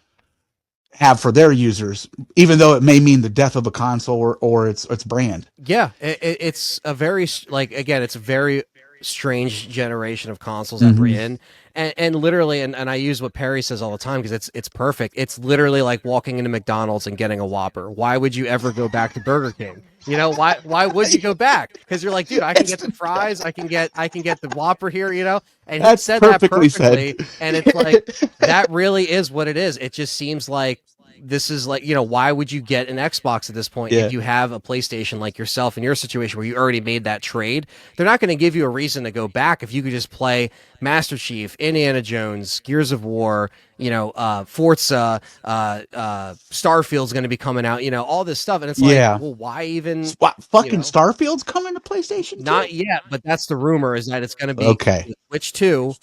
have for their users, even though it may mean the death of a console or its brand. Yeah, it's a very like again, it's a very strange generation of consoles that we're Hmm. in, and literally, and I use what Perry says all the time because it's perfect. It's literally like walking into McDonald's and getting a Whopper. Why would you ever go back to Burger King? You know why would you go back? Because you're like, dude, I can get the fries, I can get the Whopper here, you know. And he That's said that perfectly said. perfectly, and it's like that really is what it is. It just seems like this is like, you know, why would you get an Xbox at this point Yeah. if you have a PlayStation like yourself in your situation where you already made that trade? They're not going to give you a reason to go back if you could just play Master Chief, Indiana Jones, Gears of War, you know, Forza, Starfield's going to be coming out, you know, all this stuff. And it's like, Yeah. well, why even, you Fucking know, Starfield's coming to PlayStation 2? not yet, but that's the rumor is that it's going to be Okay. Switch 2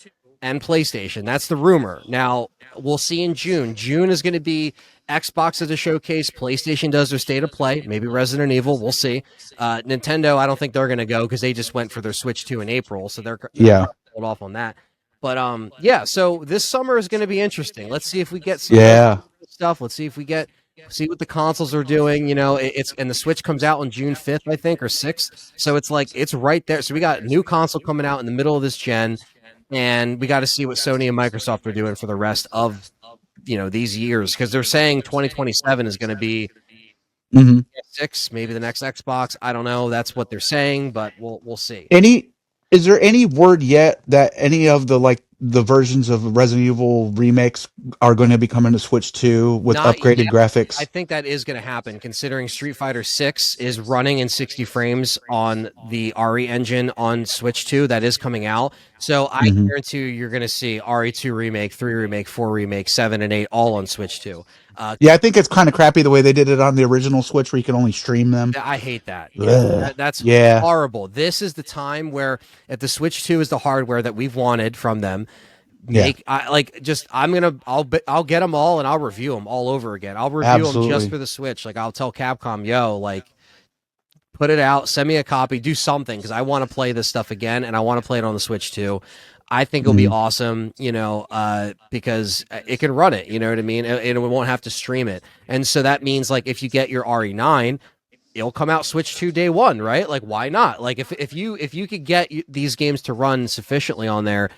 and PlayStation. That's the rumor. Now, we'll see in June. June is going to be Xbox as a showcase. PlayStation does their state of play. Maybe Resident Evil. We'll see. Nintendo, I don't think they're going to go because they just went for their Switch 2 in April, so they're Yeah. hold off on that. But yeah. So this summer is going to be interesting. Let's see if we get some Yeah. stuff. Let's see if we get see what the consoles are doing. You know, it's and the Switch comes out on June 5th, I think, or 6th. So it's like it's right there. So we got a new console coming out in the middle of this gen, and we got to see what Sony and Microsoft are doing for the rest of, you know, these years, because they're saying 2027 is going to be Hmm. 6, maybe the next Xbox. I don't know. That's what they're saying, but we'll see. Is there any word yet that any of the versions of Resident Evil remakes are going to be coming to Switch 2 with Not upgraded yet. I graphics? think that is going to happen, considering Street Fighter 6 is running in 60 frames on the RE engine on Switch 2. That is coming out. So I Hmm. guarantee you're going to see RE2 remake, 3 remake, 4 remake, 7 and 8 all on Switch 2. Yeah, I think it's kind of crappy the way they did it on the original Switch, where you can only stream them. I hate that. Yeah, Ugh. that's Yeah, horrible. This is the time where if the Switch 2 is the hardware that we've wanted from them, yeah, I'll get them all and I'll review them all over again. I'll review them just absolutely. for the Switch. Like I'll tell Capcom, yo, like put it out, send me a copy, do something because I want to play this stuff again and I want to play it on the Switch too. I think it'll be Mhm. awesome, you know, because it can run it, you know what I mean, and we won't have to stream it. And so that means like if you get your RE9, it'll come out Switch 2 day one, right? Like why not? Like if you could get these games to run sufficiently on there,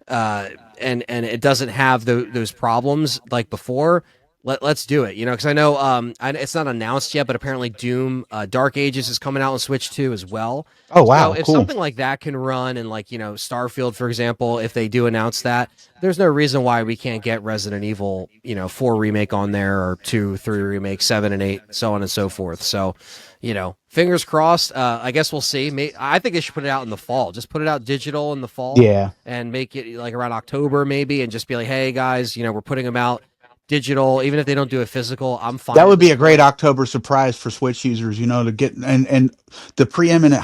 uh, and it doesn't have those problems like before, let's do it. You know, because I know it's not announced yet, but apparently Doom Dark Ages is coming out on Switch 2 as well. Oh So wow, if cool. something like that can run, and like, you know, Starfield, for example, if they do announce that, there's no reason why we can't get Resident Evil, you know, 4 remake on there, or 2, 3 remake, 7 and 8, so on and so forth. So, you know, fingers crossed. I guess we'll see. I think they should put it out in the fall. Just put it out digital in the fall Yeah, and make it like around October maybe, and just be like, hey guys, you know, we're putting them out digital, even if they don't do a physical. I'm that fine would with be a great it. October surprise for Switch users. You know, to get and the preeminent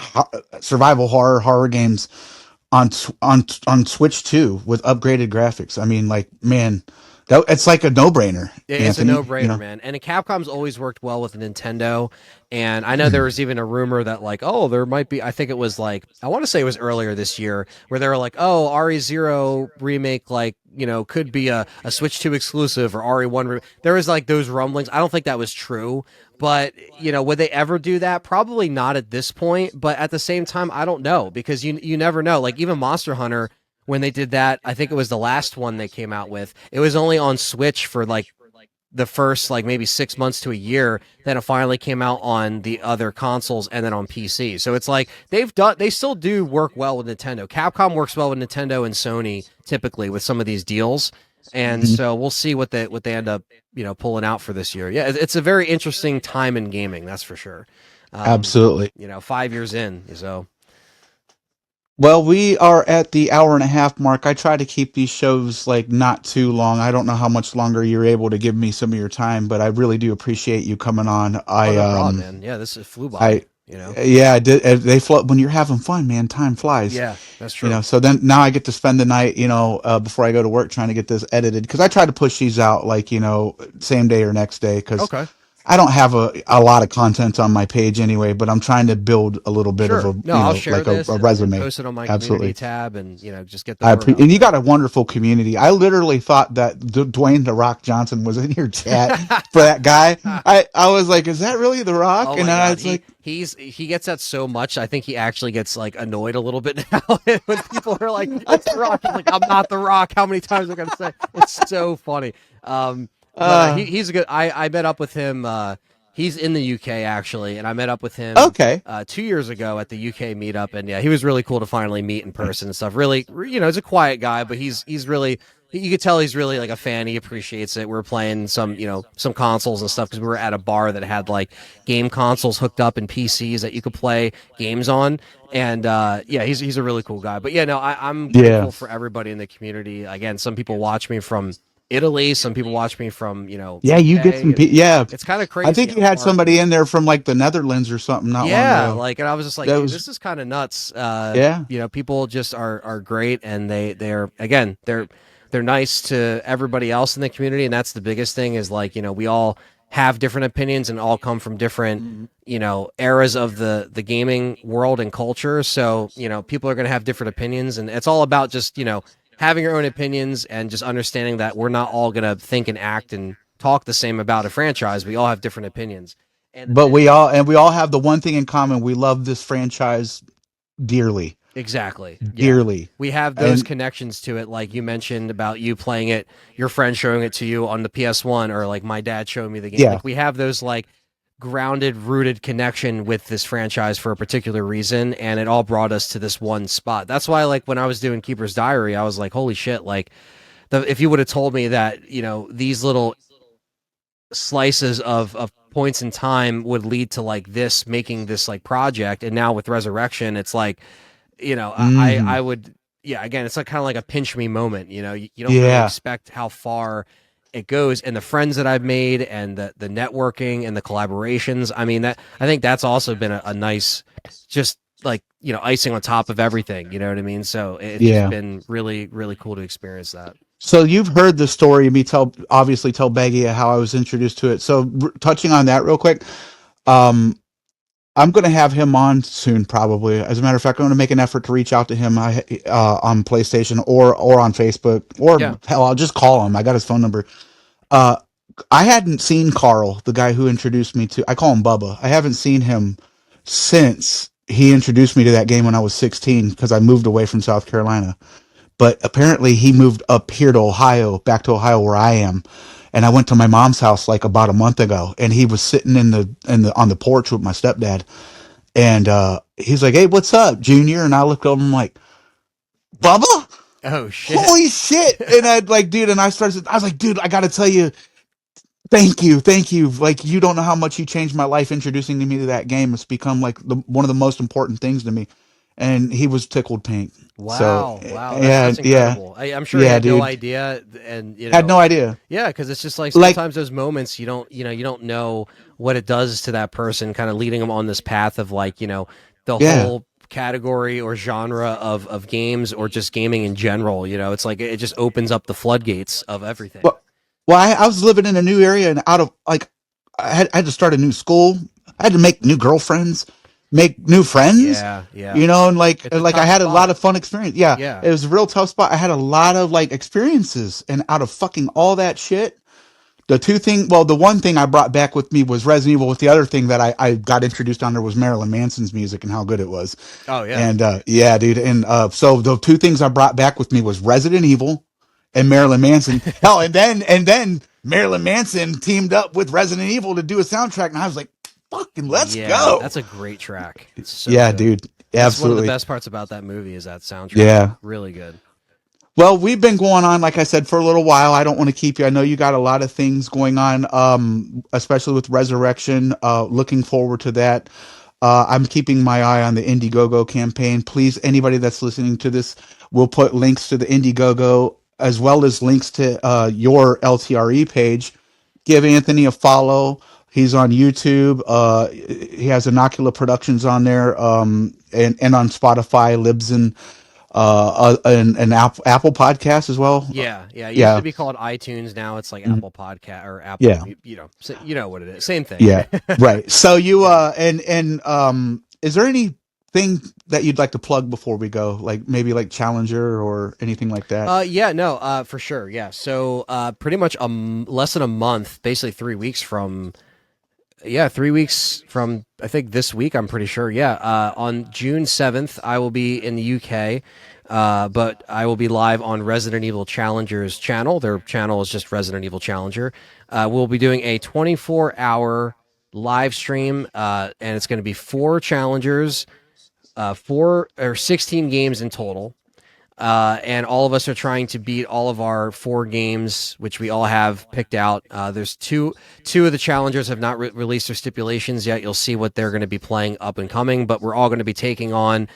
survival horror games on Switch 2 with upgraded graphics. I mean, like, man, that it's like a no brainer, It's a Anthony. You no-brainer, know. man. And Capcom's always worked well with Nintendo. And I know there was even a rumor that like, oh, there might be. I think it was like, I want to say it was earlier this year, where they were like, oh, RE0 remake, like, you know, could be a Switch 2 exclusive, or RE1. There was like those rumblings. I don't think that was true, but you know, would they ever do that? Probably not at this point. But at the same time, I don't know, because you never know. Like even Monster Hunter, when they did that, I think it was the last one they came out with. It was only on Switch for like the first like maybe 6 months to a year. Then it finally came out on the other consoles and then on PC. So it's like they still do work well with Nintendo. Capcom works well with Nintendo and Sony typically with some of these deals. And Mhm. so we'll see what they end up, you know, pulling out for this year. Yeah, it's a very interesting time in gaming, that's for sure. Absolutely. You know, 5 years in, so Well, we are at the hour and a half mark. I try to keep these shows like not too long. I don't know how much longer you're able to give me some of your time, but I really do appreciate you coming on. oh, no problem, man. Yeah, this flew by, I, you know. yeah, I did. They float when you're having fun, man. Time flies. Yeah, that's You know, true. so then now I get to spend the night, you know, before I go to work trying to get this edited because I try to push these out like, you know, same day or next day because Okay. I don't have a lot of content on my page anyway, but I'm trying to build a little bit of Sure. a, No, I'll share like a this and resume. post it on my community Absolutely. tab, and just get the word out And you there. got a wonderful community. I literally thought that Dwayne the Rock Johnson was in your chat for that guy. I was like, is that really the Rock? Oh And my then I god, was like, he gets that so much. I think he actually gets like annoyed a little bit now when people are like, "It's the Rock." He's like, "I'm not the Rock." How many times am I gonna say? It's so funny. But he's a good. I met up with him. He's in the UK actually, and I met up with him okay, 2 years ago at the UK meetup, and yeah, he was really cool to finally meet in person and stuff. Really, he's a quiet guy, but he's really. You could tell he's really like a fan. He appreciates it. We were playing some consoles and stuff because we were at a bar that had like game consoles hooked up and PCs that you could play games on. And yeah, he's a really cool guy. But yeah, no, I'm yeah, grateful for everybody in the community. Again, some people watch me from Italy, some people watch me from yeah. You get UK, some, and yeah. it's kind of I crazy think you how had far it somebody in goes. there from like the Netherlands or something not long Yeah, ago. like, and I was just like, That dude, was, this is kind of nuts. yeah. People just are great, and they're again they're nice to everybody else in the community, and that's the biggest thing is like we all have different opinions and all come from different eras of the gaming world and culture. So people are going to have different opinions, and it's all about just having your own opinions and just understanding that we're not all going to think and act and talk the same about a franchise. We all have different opinions. And But we all have the one thing in common. We love this franchise dearly, exactly. Yeah. dearly. We have those And connections to it, like you mentioned about you playing it, your friend showing it to you on the PS1, or like my dad showed me the game. yeah, Like we have those like grounded, rooted connection with this franchise for a particular reason, and it all brought us to this one spot. That's why, like, when I was doing Keeper's Diary, I was like, holy shit, like, if you would have told me that, these little slices of points in time would lead to like this making this like project, and now with Resurrection it's like hmm, I would, yeah, again, it's like kind of like a pinch me moment. You don't really yeah. expect how far it goes, and the friends that I've made, and the networking and the collaborations. I mean, that I think that's also been a nice, just like icing on top of everything. You know what I mean? So it's just Yeah. been really really cool to experience that. So you've heard the story of me obviously tell Beggy how I was introduced to it. So touching on that real quick, um, I'm going to have him on soon, probably. As a matter of fact, I'm going to make an effort to reach out to him on PlayStation or on Facebook, or Yeah. hell, I'll just call him. I got his phone number. Uh, I hadn't seen Carl, the guy who introduced me to. I call him Bubba. I haven't seen him since he introduced me to that game when I was 16 because I moved away from South Carolina. But apparently he moved up here to Ohio, back to Ohio where I am. And I went to my mom's house like about a month ago, and he was sitting in the on the porch with my stepdad, and he's like, "Hey, what's up, Junior?" And I looked over, and I'm like, "Bubba, Oh shit. holy shit!" And I like, dude, and I was like, "Dude, I got to tell you, thank you. Like, you don't know how much you changed my life introducing me to that game. It's become like one of the most important things to me." And he was tickled pink. So Wow, wow, yeah, that's yeah, incredible. I'm sure he yeah, had no dude, idea, and had no idea. yeah, because it's just like Like, sometimes those moments you don't know what it does to that person, kind of leading them on this path of like the yeah. whole category or genre of games or just gaming in general. It's like it just opens up the floodgates of everything. Well, I was living in a new area and out of like I had to start a new school. I had to make new girlfriends, make new friends, Yeah, yeah, and like it's a I tough had a lot spot. of fun experience. Yeah, Yeah, it was a real tough spot. I had a lot of like experiences, and out of fucking all that shit, the one thing I brought back with me was Resident Evil. With the other thing that I got introduced on there was Marilyn Manson's music and how good it was. oh yeah, And yeah, dude. And so the two things I brought back with me was Resident Evil and Marilyn Manson. Hell, and then Marilyn Manson teamed up with Resident Evil to do a soundtrack, and I was like, "Fucking let's yeah. go!" That's a great track. It's so Yeah, good. dude. That's one of the Absolutely. best parts about that movie is that soundtrack. Yeah. Really good. Well, we've been going on, like I said, for a little while. I don't want to keep you. I know you got a lot of things going on, especially with Resurrection. Looking forward to that. I'm keeping my eye on the Indiegogo campaign. Please, anybody that's listening to this, we'll put links to the Indiegogo as well as links to your LTRE page. Give Anthony a follow. He's on YouTube. He has Inocula Productions on there, and on Spotify, Libsyn. an Apple podcast as well. Yeah. It used to Yeah, be called iTunes. Now it's like mhm, Apple Podcast or Apple. yeah, You know what it is. Same thing. yeah. Right. So you Yeah. is there anything that you'd like to plug before we go? Like maybe like Challenger or anything like that? Yeah, no, for sure. Yeah. So, pretty much less than a month, basically 3 weeks from, yeah, 3 weeks from, I think this week, I'm pretty sure. Yeah. On June 7th, I will be in the UK. But I will be live on Resident Evil Challenger's channel. Their channel is just Resident Evil Challenger. We'll be doing a 24-hour live stream, and it's going to be 4 challengers, 16 games in total. And all of us are trying to beat all of our 4 games, which we all have picked out. There's two of the challengers have not released their stipulations yet. You'll see what they're going to be playing up and coming, but we're all going to be taking on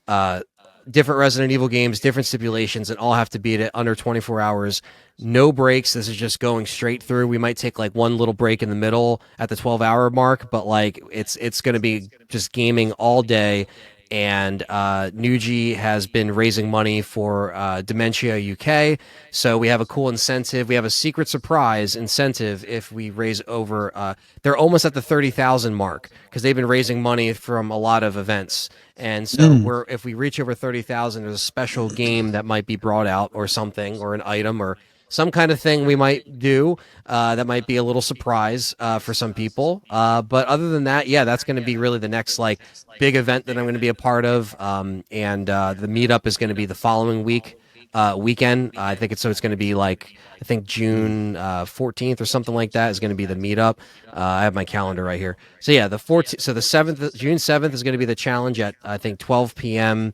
uh, different Resident Evil games, different stipulations, and all have to beat it under 24 hours. No breaks. This is just going straight through. We might take like one little break in the middle at the 12-hour mark, but like it's going to be just gaming all day. And Nuji has been raising money for Dementia UK. So we have a cool incentive. We have a secret surprise incentive if we raise over. They're almost at the 30,000 mark because they've been raising money from a lot of events. And so if we reach over 30,000, there's a special game that might be brought out or something, or an item or some kind of thing we might do that might be a little surprise for some people. But other than that, yeah, that's going to be really the next like big event that I'm going to be a part of. And the meetup is going to be the following weekend. I think it's going to be like, I think June 14th or something like that is going to be the meetup. I have my calendar right here. So yeah, the 14th, so the 7th, June 7th is going to be the challenge at I think 12 p.m.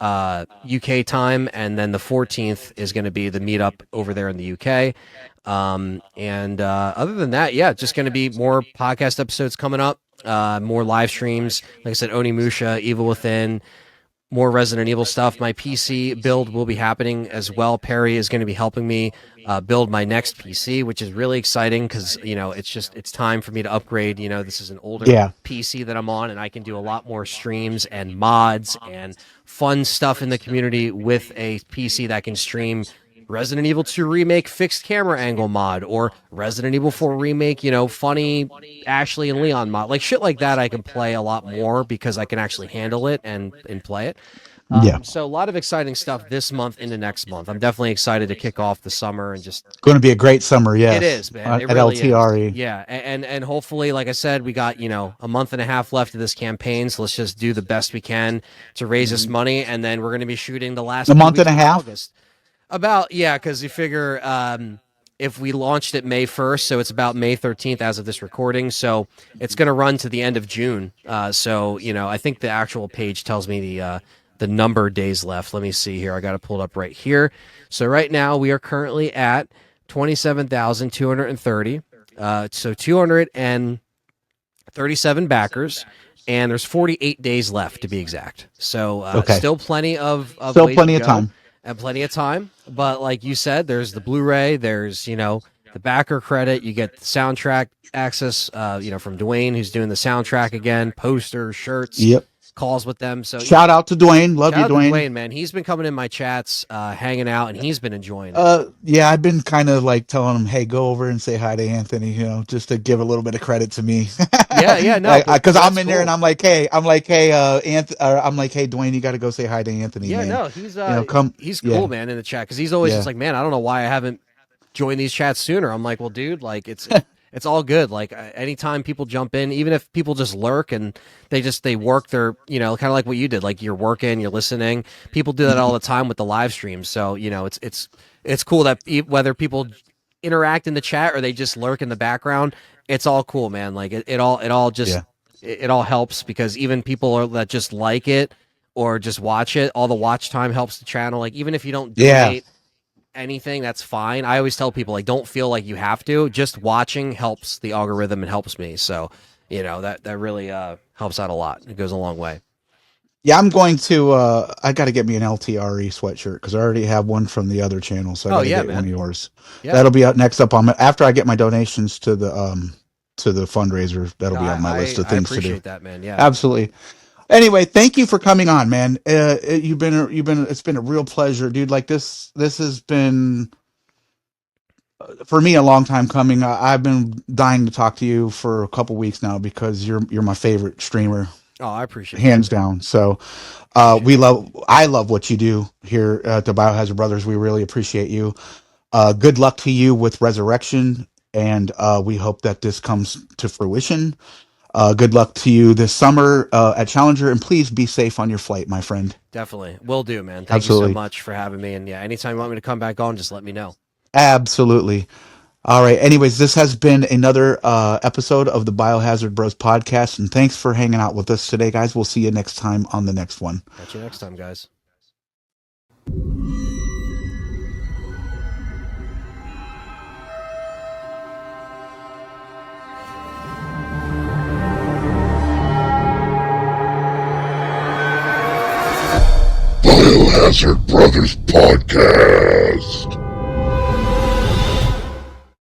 UK time, and then the 14th is going to be the meetup over there in the UK. And other than that, yeah, just going to be more podcast episodes coming up, more live streams. Like I said, Onimusha, Evil Within, more Resident Evil stuff. My PC build will be happening as well. Perry is going to be helping me build my next PC, which is really exciting because it's time for me to upgrade. This is an older Yeah. PC that I'm on, and I can do a lot more streams and mods and fun stuff in the community with a PC that can stream Resident Evil 2 Remake fixed camera angle mod, or Resident Evil 4 Remake, funny Ashley and Leon mod. Like shit like that I can play a lot more because I can actually handle it and play it. Yeah. So a lot of exciting stuff this month into next month. I'm definitely excited to kick off the summer and just Going to be a great summer. Yes. it is, man. It At really is. LTRE. Yeah, and hopefully, like I said, we got a month and a half left of this campaign, so let's just do the best we can to raise this money, and then we're going to be shooting the last A few month and weeks a of half. August. About, yeah, because you figure if we launched it May 1st, so it's about May 13th as of this recording, so it's going to run to the end of June. So I think the actual page tells me the number of days left. Let me see here. I got to pull it up right here. So right now we are currently at 27,230. So 237 backers, and there's 48 days left to be exact. So Okay. still plenty of Still ways plenty to of go time. and plenty of time. But like you said, there's the Blu-ray, there's the backer credit, you get the soundtrack access, from Dwayne, who's doing the soundtrack again, posters, shirts, Yep. calls with them. So Shout out to Dwayne. Love you, shout out to Dwayne. Dwayne, man. He's been coming in my chats, hanging out, and he's been enjoying it. Yeah, I've been kind of like telling him, "Hey, go over and say hi to Anthony," just to give a little bit of credit to me. Yeah, no, but Because I'm that's in there and cool. I'm like, hey, I'm like, hey, Dwayne, you got to go say hi to Anthony, Yeah, man. no, he's Come, he's yeah, cool, man, in the chat because he's always yeah, just like, man, I don't know why I haven't joined these chats sooner. I'm like, well, dude, like it's all good. Like anytime people jump in, even if people just lurk and they work their kind of like what you did, like you're working, you're listening. People do that all the time with the live streams. So it's cool that whether people interact in the chat or they just lurk in the background, it's all cool, man. Like it all just yeah, it all helps because even people that just like it or just watch it, all the watch time helps the channel. Like even if you don't yeah, donate anything, that's fine. I always tell people, like, don't feel like you have to. Just watching helps the algorithm and helps me. So that really helps out a lot. It goes a long way. yeah. I'm going to. I got to get me an LTRE sweatshirt because I already have one from the other channel, so I got to Yeah, get one man. of yours. Yeah. That'll be out next up on my, after I get my donations to the fundraiser. That'll No, be on my list of I things to do. appreciate that, man. Yeah. Absolutely. Anyway, thank you for coming on, man. It's been a real pleasure, dude. Like this has been for me a long time coming. I've been dying to talk to you for a couple weeks now because you're my favorite streamer, Oh, I appreciate that, hands man. down. So, Appreciate that. I love what you do here at the Biohazard Brothers. We really appreciate you. Good luck to you with Resurrection, and we hope that this comes to fruition. Good luck to you this summer at Challenger, and please be safe on your flight, my friend. Definitely. Will do, man. Thank you so Absolutely. much for having me. And yeah, anytime you want me to come back on, just let me know. Absolutely. All right. Anyways, this has been another episode of the Biohazard Bros podcast, and thanks for hanging out with us today, guys. We'll see you next time on the next one. Catch you next time, guys. Biohazard Brothers Podcast.